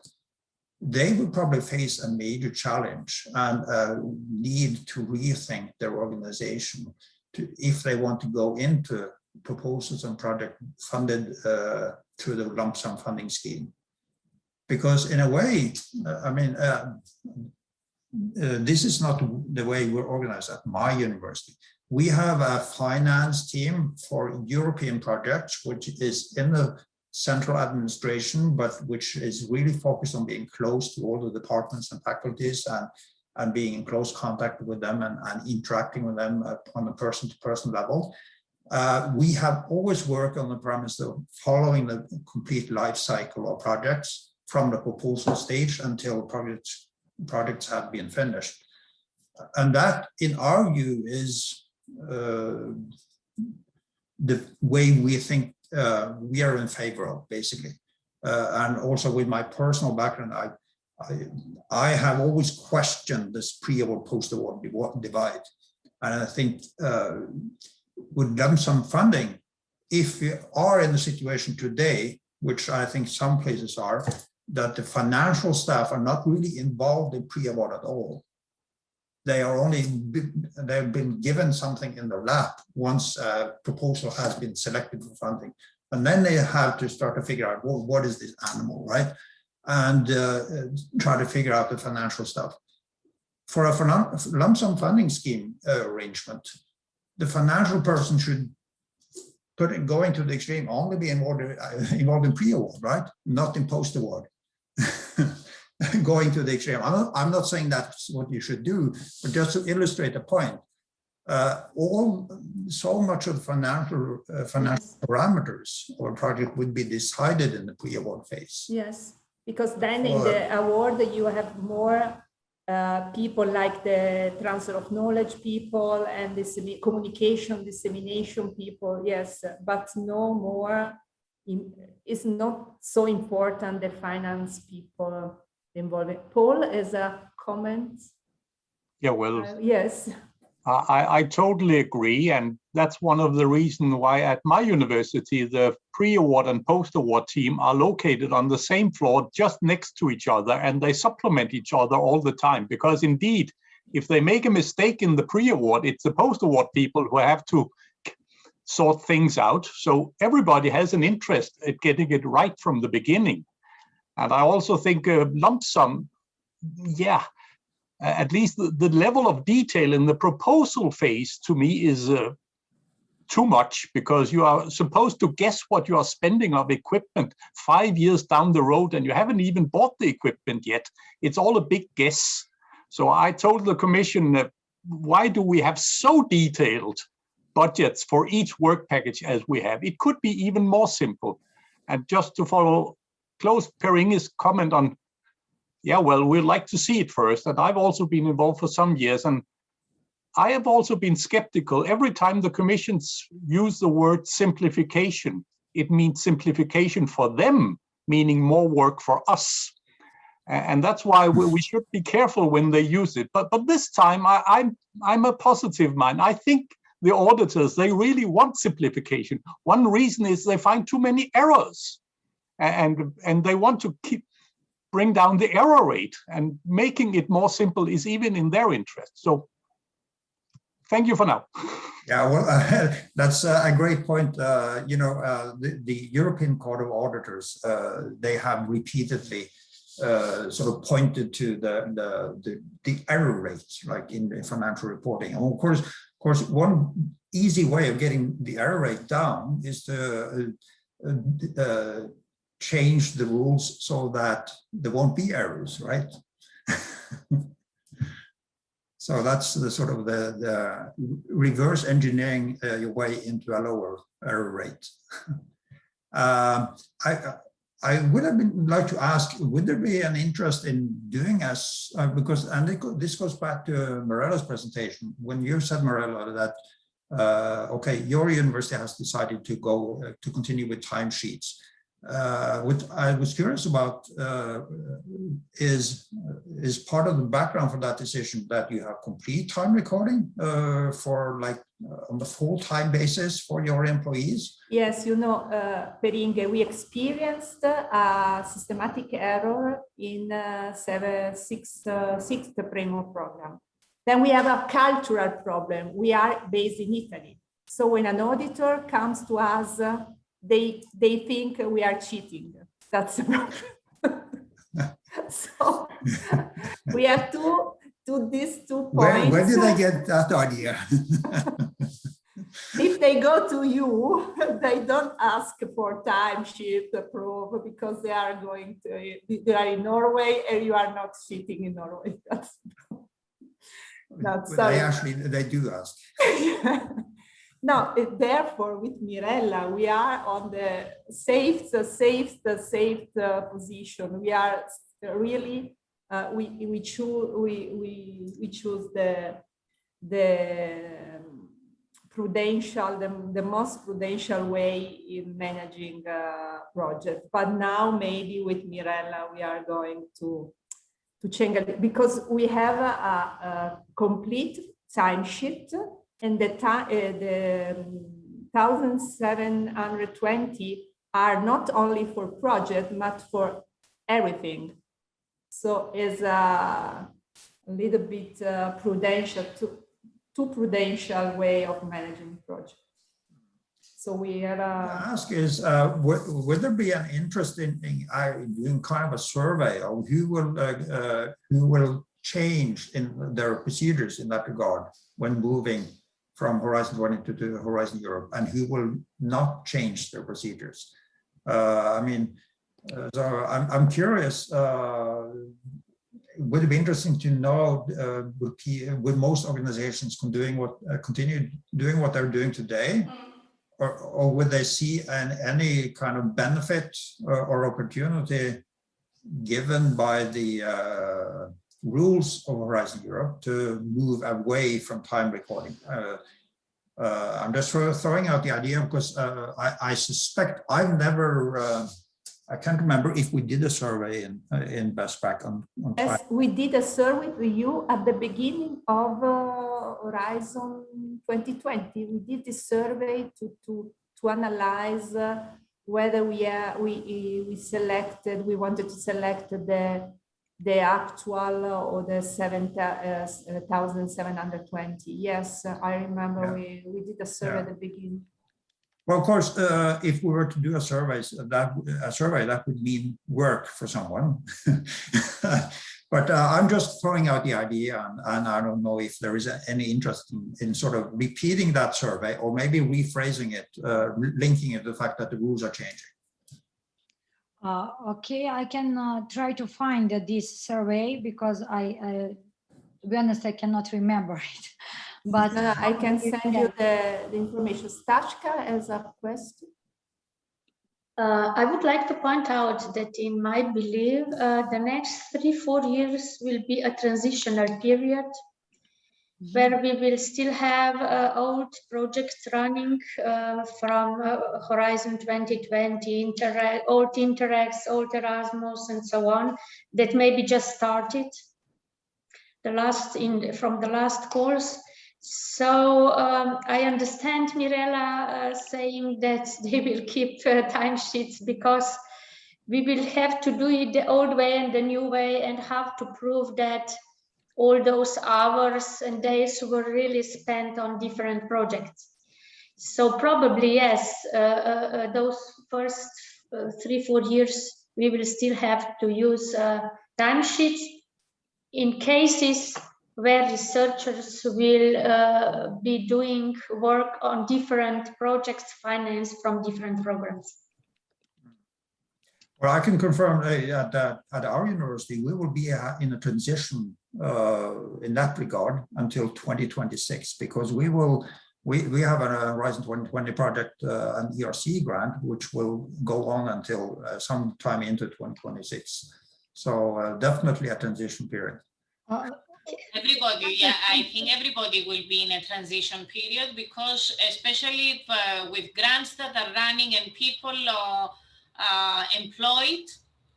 they would probably face a major challenge and need to rethink their organization if they want to go into proposals and projects funded through the lump sum funding scheme. Because in a way, I mean, this is not the way we're organized at my university. We have a finance team for European projects, which is in the central administration, but which is really focused on being close to all the departments and faculties and being in close contact with them and interacting with them on a person-to-person level. We have always worked on the premise of following the complete life cycle of projects from the proposal stage until projects have been finished. And that, in our view, is the way we think we are in favor of, basically. And also with my personal background, I have always questioned this pre-award, post-award divide. And I think with lump sum funding, if we are in the situation today, which I think some places are, that the financial staff are not really involved in pre-award at all. They've been given something in their lap once a proposal has been selected for funding. And then they have to start to figure out, well, what is this animal, right? And try to figure out the financial stuff. For a lump sum funding scheme arrangement, the financial person should go into the extreme, only be involved in pre-award, right? Not in post-award. Going to the extreme. I'm not saying that's what you should do, but just to illustrate the point, so much of the financial parameters of a project would be decided in the pre-award phase. Yes, because then in the award you have more people like the transfer of knowledge people and the communication, dissemination people, yes, but no more, it's not so important the finance people involved. Paul, as a comment? Yeah, well, yes. I totally agree. And that's one of the reasons why at my university, the pre-award and post-award team are located on the same floor, just next to each other, and they supplement each other all the time. Because indeed, if they make a mistake in the pre-award, it's the post-award people who have to sort things out. So everybody has an interest at getting it right from the beginning. And I also think a lump sum, yeah, at least the level of detail in the proposal phase to me is too much, because you are supposed to guess what you are spending of equipment 5 years down the road, and you haven't even bought the equipment yet. It's all a big guess. So I told the Commission, why do we have so detailed budgets for each work package as we have? It could be even more simple. And just to follow close Per Inge's comment on, yeah, well, we'd like to see it first. And I've also been involved for some years, and I have also been skeptical. Every time the Commissions use the word simplification, it means simplification for them, meaning more work for us. And that's why we should be careful when they use it. But this time, I'm a positive mind. I think the auditors, they really want simplification. One reason is they find too many errors, and they want to bring down the error rate, and making it more simple is even in their interest. So thank you for now. Yeah, well, that's a great point. The European Court of Auditors, they have repeatedly sort of pointed to the error rates, like in financial reporting. And of course, one easy way of getting the error rate down is to change the rules so that there won't be errors, right? So that's the sort of the reverse engineering your way into a lower error rate. I would have like to ask, would there be an interest in doing as, because, and this goes back to Mirella's presentation, when you said, Mirella, that, okay, your university has decided to go to continue with timesheets. What I was curious about is part of the background for that decision that you have complete time recording for like on the full-time basis for your employees? Yes, Per Inge, we experienced a systematic error in sixth framework program. Then we have a cultural problem. We are based in Italy. So when an auditor comes to us, they think we are cheating. That's the problem. So we have to do these 2 points. Where did I get that idea? If they go to you, they don't ask for timesheet approval because they are in Norway and you are not sitting in Norway. They do ask. No, therefore, with Mirella, we are on the safe position. We are really we choose the prudential, the most prudential way in managing projects. But now maybe with Mirella, we are going to change it, because we have a complete timesheet, and the 1,720 are not only for project, but for everything. So it's a little bit prudential, too prudential way of managing projects. So we have ask is, would there be an interest in doing kind of a survey of who will change in their procedures in that regard when moving from Horizon 22 to Horizon Europe, and who will not change their procedures? So I'm curious, would it be interesting to know, would most organizations continue doing what they're doing today? Or would they see any kind of benefit or opportunity given by the rules of Horizon Europe to move away from time recording? I'm just throwing out the idea because I suspect I've never, I can't remember if we did a survey in BESTPRAC on time. Yes, we did a survey with you at the beginning of Horizon 2020. We did this survey to analyze whether we wanted to select the the actual or the 7,720. Yes, I remember we did a survey at the beginning. Well, of course, if we were to do a survey, that would mean work for someone. But I'm just throwing out the idea, and I don't know if there is any interest in sort of repeating that survey, or maybe rephrasing it, linking it to the fact that the rules are changing. Okay, I can try to find this survey, because to be honest, I cannot remember it. But I can send you the information. Staška has a question. I would like to point out that in my belief, the next 3-4 years will be a transitional period where we will still have old projects running from Horizon 2020, old Interrex, old Erasmus, and so on, that maybe just started from the last course. So I understand Mirella saying that they will keep timesheets, because we will have to do it the old way and the new way, and have to prove that all those hours and days were really spent on different projects. So probably, yes, those first 3-4 years, we will still have to use timesheets in cases where researchers will be doing work on different projects financed from different programs. Well, I can confirm that at our university, we will be in a transition in that regard until 2026, because we have a Horizon 2020 project, an ERC grant, which will go on until sometime into 2026. So definitely a transition period. Everybody, yeah, I think everybody will be in a transition period, because especially with grants that are running and people employed,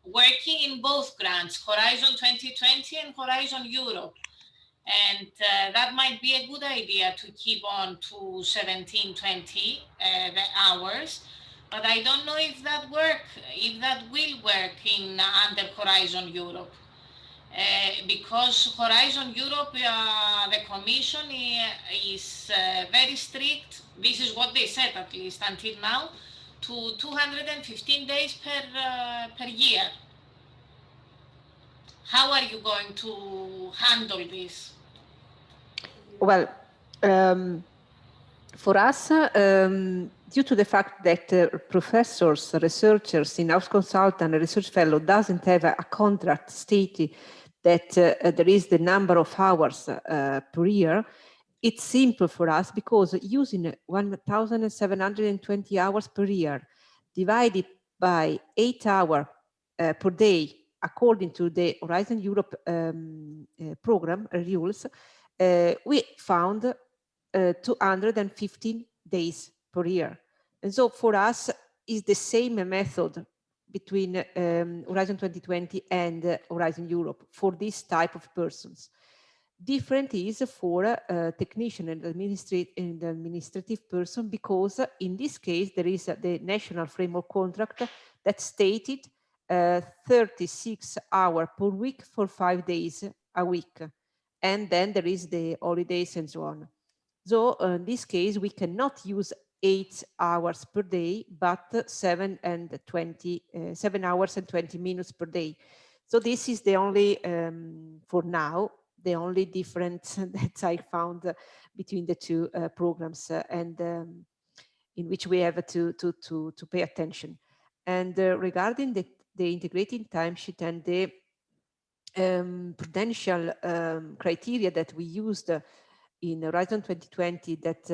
working in both grants, Horizon 2020 and Horizon Europe. And that might be a good idea to keep on to 1720 the hours. But I don't know if that will work in under Horizon Europe. Because Horizon Europe, the Commission is very strict. This is what they said, at least until now, to 215 days per year. How are you going to handle this? Well, for us, due to the fact that professors, researchers, in-house consultant, and research fellow doesn't have a contract stating that there is the number of hours per year, it's simple for us, because using 1,720 hours per year divided by 8 hours per day, according to the Horizon Europe program rules, we found 215 days per year. And so for us, is the same method between Horizon 2020 and Horizon Europe for this type of persons. Different is for technician and administrative person, because in this case, there is the national framework contract that stated 36 hours per week for 5 days a week. And then there is the holidays and so on. So in this case, we cannot use 8 hours per day, but 7 hours and 20 minutes per day. So this is the only, for now, the only difference that I found between the two programs, and in which we have to pay attention. And regarding the integrated timesheet and the prudential criteria that we used in Horizon 2020 that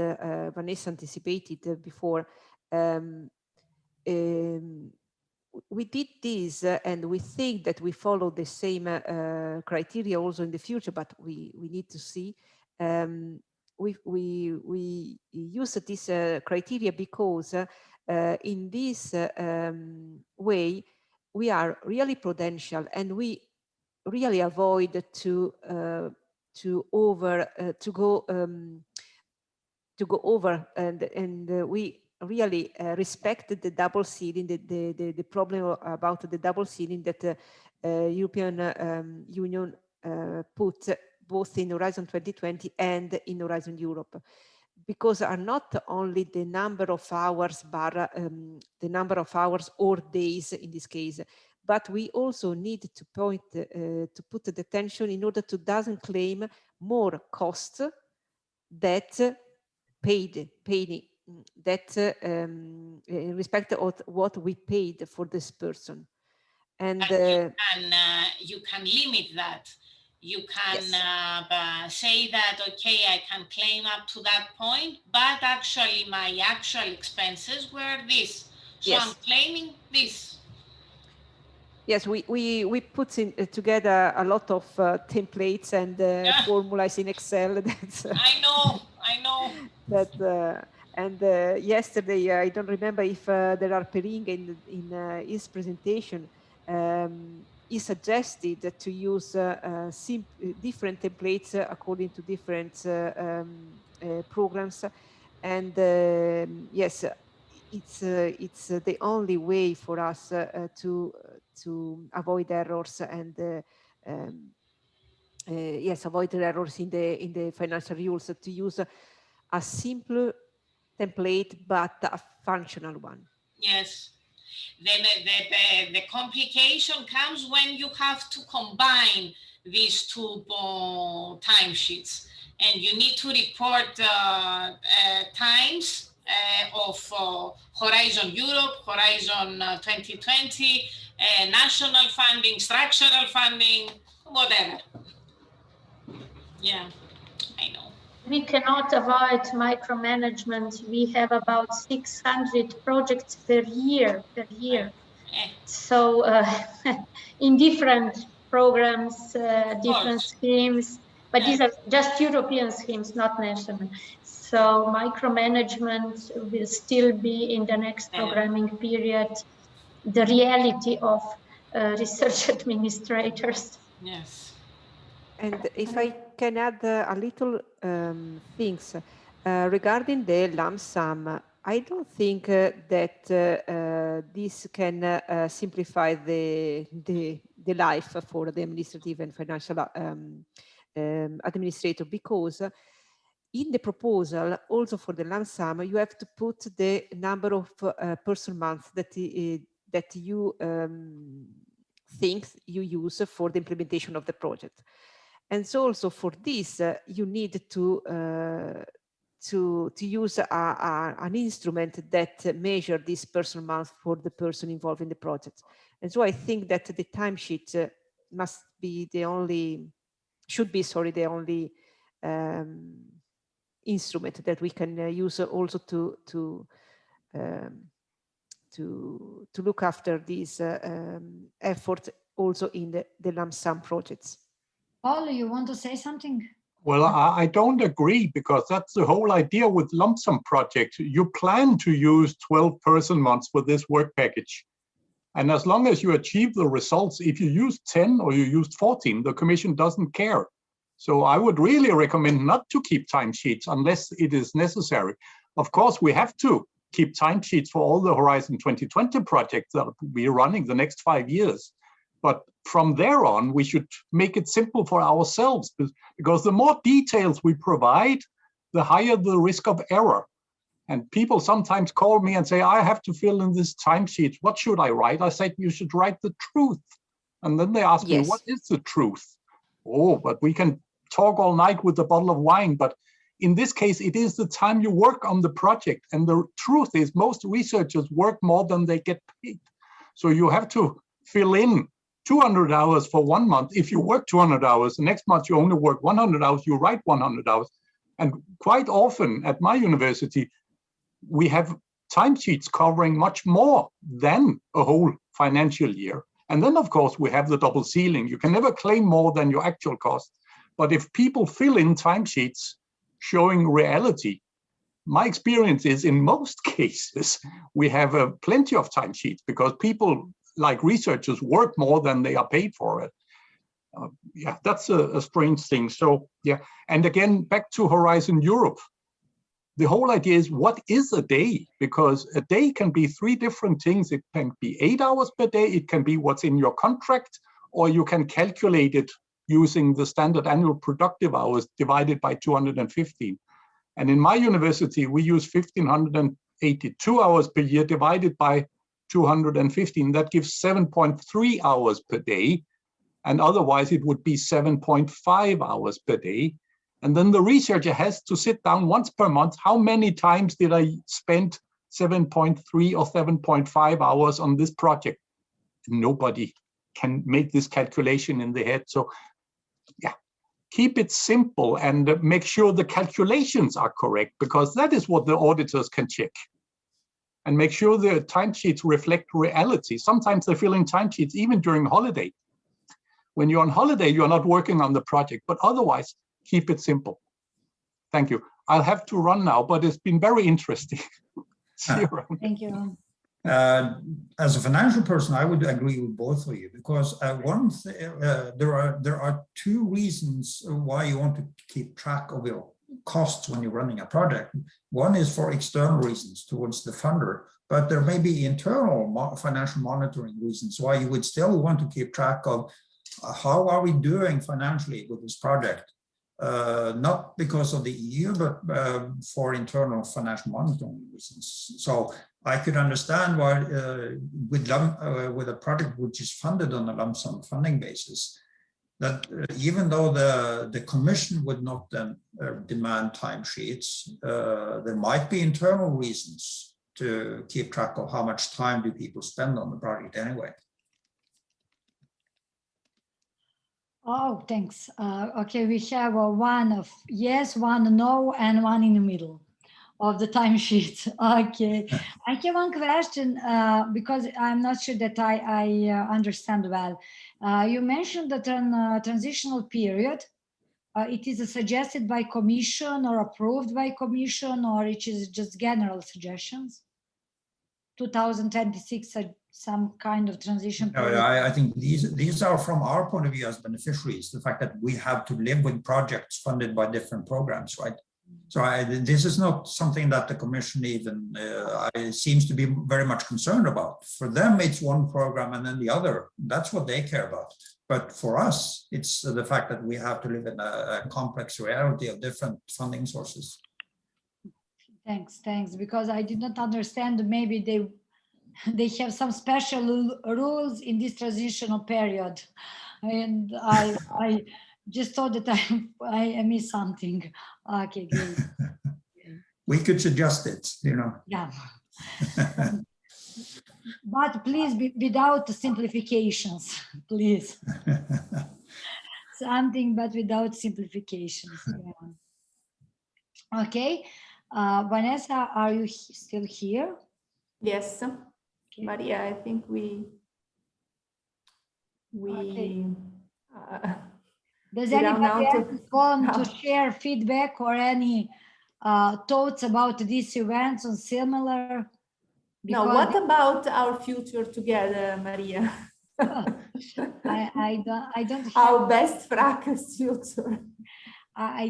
Vanessa anticipated before, we did this and we think that we follow the same criteria also in the future, but we need to see. We use this criteria because in this way we are really prudential, and we really avoid to go over, and we really respect the double ceiling, the problem about the double ceiling that European Union put both in Horizon 2020 and in Horizon Europe, because are not only the number of hours, but the number of hours or days in this case, but we also need to put the attention in order to doesn't claim more costs that paid that in respect of what we paid for this person. And you can limit that. You can say that, okay, I can claim up to that point, but actually my actual expenses were this. So I'm claiming this. Yes, we put together a lot of templates and formulas in Excel. That's, I know. That and yesterday, I don't remember if there are Pering in his presentation. He suggested to use different templates according to different programs, and yes, it's the only way for us to avoid errors and yes, avoid errors in the financial rules, to use a simple template but a functional one. Yes. The complication comes when you have to combine these two timesheets, and you need to report times of Horizon Europe, Horizon 2020, national funding, structural funding, whatever. Yeah, I know. We cannot avoid micromanagement. We have about 600 projects per year. So in different programs, different schemes, but these are just European schemes, not national. So micromanagement will still be in the next programming period the reality of research administrators. Yes. And if I can add a little things regarding the lump sum, I don't think that this can simplify the life for the administrative and financial administrator, because in the proposal, also for the lump sum, you have to put the number of person months that you think you use for the implementation of the project. And so also for this, you need to use an instrument that measure this person month for the person involved in the project. And so I think that the timesheet must be the only, should be, sorry, the only instrument that we can use also to look after these efforts also in the lump sum projects. Paul, you want to say something? Well, I don't agree, because that's the whole idea with lump sum projects. You plan to use 12 person months for this work package. And as long as you achieve the results, if you use 10 or you used 14, the Commission doesn't care. So I would really recommend not to keep timesheets unless it is necessary. Of course, we have to keep timesheets for all the Horizon 2020 projects that will be running the next 5 years. But from there on, we should make it simple for ourselves, because the more details we provide, the higher the risk of error. And people sometimes call me and say, I have to fill in this timesheet. What should I write? I said, you should write the truth. And then they ask me, what is the truth? Oh, but we can talk all night with a bottle of wine. But in this case, it is the time you work on the project. And the truth is most researchers work more than they get paid. So you have to fill in 200 hours for 1 month. If you work 200 hours, the next month you only work 100 hours, you write 100 hours. And quite often at my university, we have timesheets covering much more than a whole financial year. And then, of course, we have the double ceiling. You can never claim more than your actual cost. But if people fill in timesheets showing reality, my experience is in most cases, we have plenty of timesheets, because people, like researchers, work more than they are paid for it. Yeah, that's a strange thing. So, yeah. And again, back to Horizon Europe. the whole idea is, what is a day? Because a day can be 3 different things. It can be 8 hours per day. It can be what's in your contract, or you can calculate it using the standard annual productive hours divided by 215. And in my university, we use 1,582 hours per year divided by 215. That gives 7.3 hours per day. And otherwise, it would be 7.5 hours per day. And then the researcher has to sit down once per month. How many times did I spend 7.3 or 7.5 hours on this project? Nobody can make this calculation in their head. So yeah, keep it simple and make sure the calculations are correct, because that is what the auditors can check. And make sure the timesheets reflect reality. Sometimes they fill in timesheets even during holiday. When you're on holiday, you're not working on the project, but otherwise, keep it simple. Thank you. I'll have to run now, but it's been very interesting. See you around. Thank you. As a financial person, I would agree with both of you, because there are 2 reasons why you want to keep track of your costs when you're running a project. One is for external reasons towards the funder, but there may be internal financial monitoring reasons why you would still want to keep track of how are we doing financially with this project. Not because of the EU, but for internal financial monitoring reasons. So I could understand why with a project which is funded on a lump sum funding basis, that even though the commission would not then demand timesheets, there might be internal reasons to keep track of how much time do people spend on the project anyway. Oh, thanks. Okay, we have one of yes, one no, and one in the middle of the timesheet. Okay, I have one question because I'm not sure that I understand well. You mentioned the transitional period. It is suggested by Commission or approved by Commission, or it is just general suggestions? 2026, some kind of transition period? I think these are from our point of view as beneficiaries, the fact that we have to live with projects funded by different programs, right? So this is not something that the Commission even seems to be very much concerned about. For them, it's one program and then the other. That's what they care about. But for us, it's the fact that we have to live in a complex reality of different funding sources. Thanks, because I did not understand, maybe they have some special rules in this transitional period. And I just thought that I missed something. Okay, great. We could suggest it, you know. Yeah. But please, without simplifications, please. Something, but without simplifications. Yeah. Okay. Vanessa, are you still here? Yes. Okay. Maria, I think we okay. Does we anybody else want to share feedback or any thoughts about these events or similar? No, what about our future together, Maria? I don't have our BESTPRAC future. I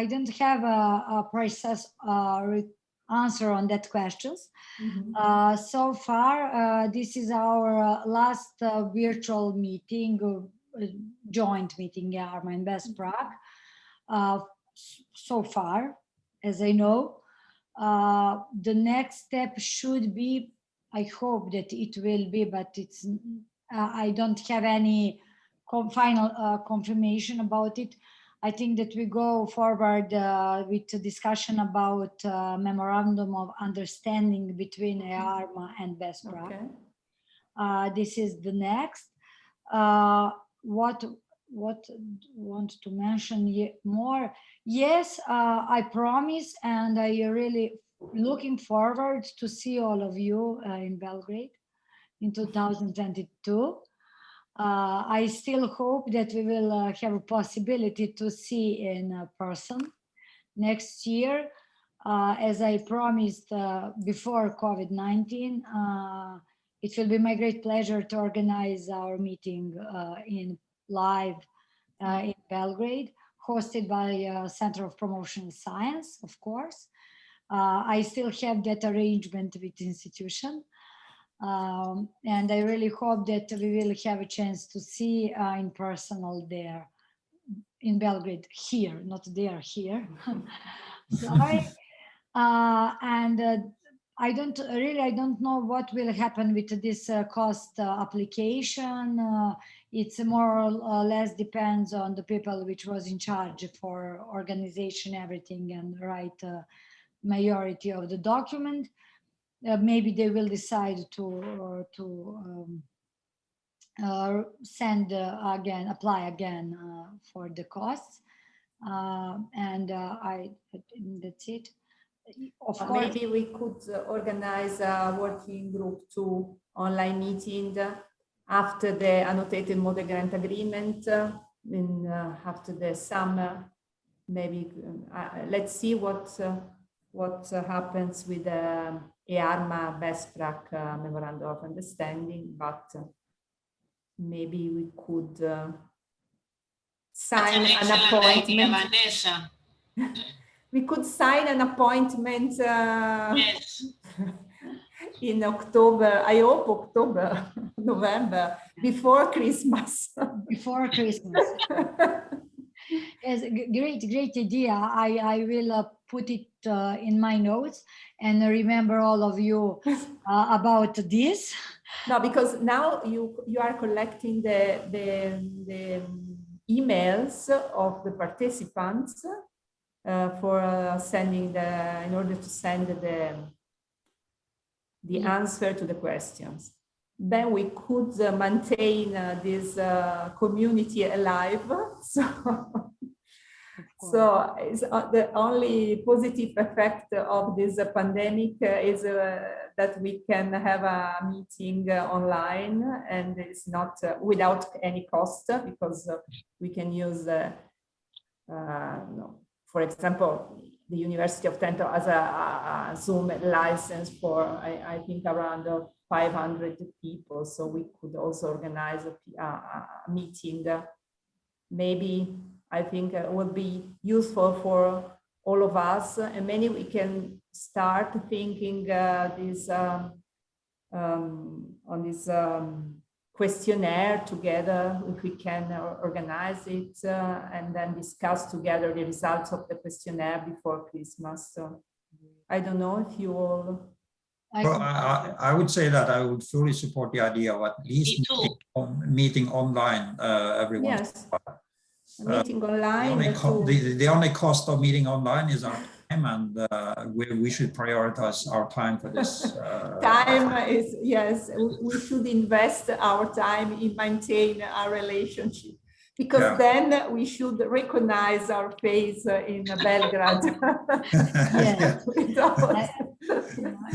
don't have a precise answer on that questions. Mm-hmm. So far, this is our last virtual meeting, joint meeting, EARMA and BESTPRAC. So far, as I know, the next step should be, I hope that it will be, but it's I don't have any final confirmation about it. I think that we go forward with a discussion about memorandum of understanding between EARMA and BESTPRAC. Okay. This is the next. What want to mention more? Yes, I promise, and I really looking forward to see all of you in Belgrade in 2022. I still hope that we will have a possibility to see in person next year. As I promised before COVID-19, it will be my great pleasure to organize our meeting in live in Belgrade. hosted by Center of Promotion Science, of course. I still have that arrangement with institution. And I really hope that we will have a chance to see in personal there in Belgrade, here, not there, here. Sorry. I don't know what will happen with this cost application. It's more or less depends on the people which was in charge for organization, everything, and write majority of the document. Maybe they will decide to send again, apply again for the costs. That's it. Of course, maybe we could organize a working group to online meeting after the annotated model grant agreement after the summer. Maybe let's see what happens with the EARMA BESTPRAC memorandum of understanding, but maybe we could sign an appointment. Vanessa. We could sign an appointment Yes. in October, I hope October, November, before Christmas. Before Christmas. Yes, great idea. I will put it in my notes and remember all of you about this. No, because now you are collecting the emails of the participants for sending in order to send the answer to the questions. Then we could maintain this community alive. So it's, the only positive effect of this pandemic is that we can have a meeting online, and it's not without any cost, because we can use, for example, the University of Trento has a Zoom license for, I think, around 500 people. So we could also organize a meeting. Maybe I think it would be useful for all of us, and maybe we can start thinking this on this questionnaire together, if we can organize it and then discuss together the results of the questionnaire before Christmas. So I don't know if you all. Well, I would say that I would fully support the idea of at least meeting online everyone. Yes. Meeting online. The only cost of meeting online is our time, and we should prioritize our time for this. Time is, yes, we should invest our time in maintain our relationship, because then we should recognize our face in Belgrade. Yes.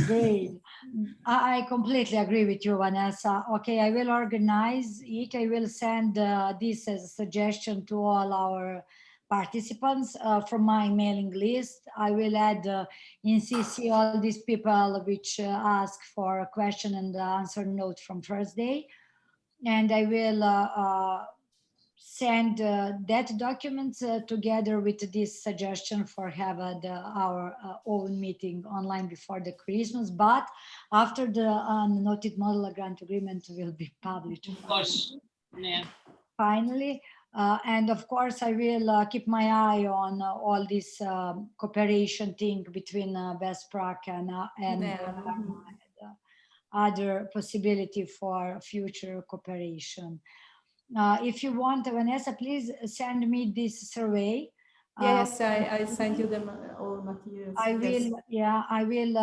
Great. I completely agree with you, Vanessa. Okay, I will organize it. I will send this as a suggestion to all our participants from my mailing list. I will add in CC all these people which ask for a question and answer note from first day. And I will send that documents together with this suggestion for having our own meeting online before the Christmas, but after the unnoted model grant agreement will be published. Of course, yeah. Finally, and of course I will keep my eye on all this cooperation thing between BESTPRAC and other possibility for future cooperation. If you want, Vanessa, please send me this survey. Yes, I send you them all materials. I will, yeah, I will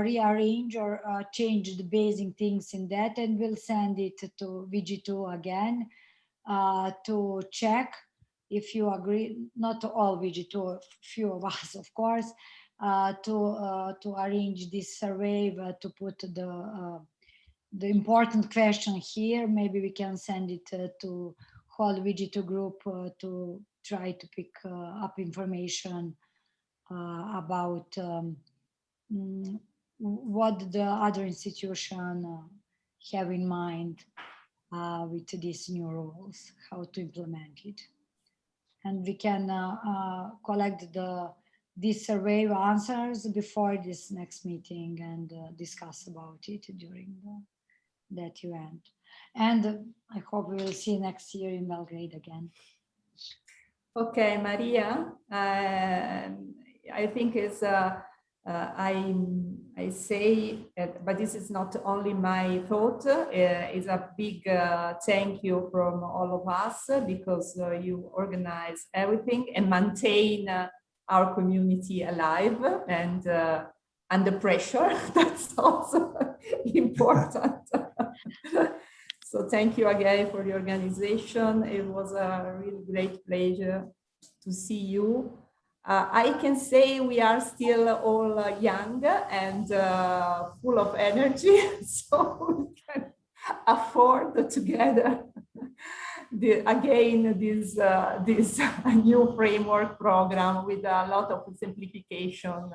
rearrange or change the basic things in that, and will send it to WG2 again to check if you agree. Not all WG2, few of us, of course, to arrange this survey, but to put the important question here. Maybe we can send it to whole WG2 group to try to pick up information about what the other institution have in mind with these new rules, how to implement it. and we can collect this survey answers before this next meeting and discuss about it during that event. And I hope we will see next year in Belgrade again. Okay, Maria, I think it's I say, but this is not only my thought, is a big thank you from all of us, because you organize everything and maintain our community alive and under pressure. That's also important. So thank you again for the organization. It was a really great pleasure to see you. I can say we are still all young and full of energy, so we can afford together this new framework program with a lot of simplification,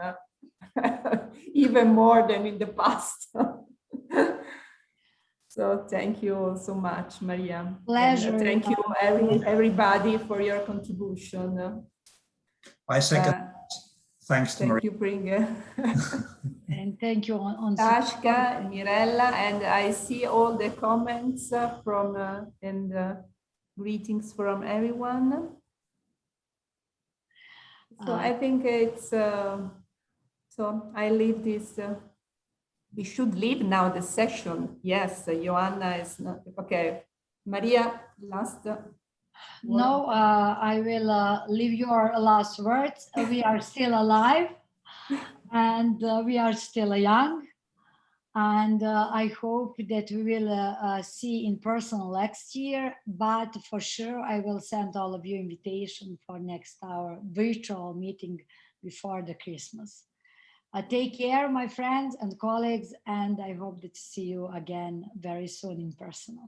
even more than in the past. So thank you so much, Maria. Pleasure. And thank you everybody for your contribution. I second. Thanks to Maria. Thank you, Bringe. And thank you on Staška, Mirella, and I see all the comments from and greetings from everyone. So I think it's, so I leave this, we should leave now the session. Yes, Joanna is not, okay. Maria, last. No, I will leave your last words. We are still alive and we are still young. And I hope that we will see in person next year, but for sure I will send all of you invitation for next our virtual meeting before the Christmas. Take care, my friends and colleagues, and I hope to see you again very soon in person.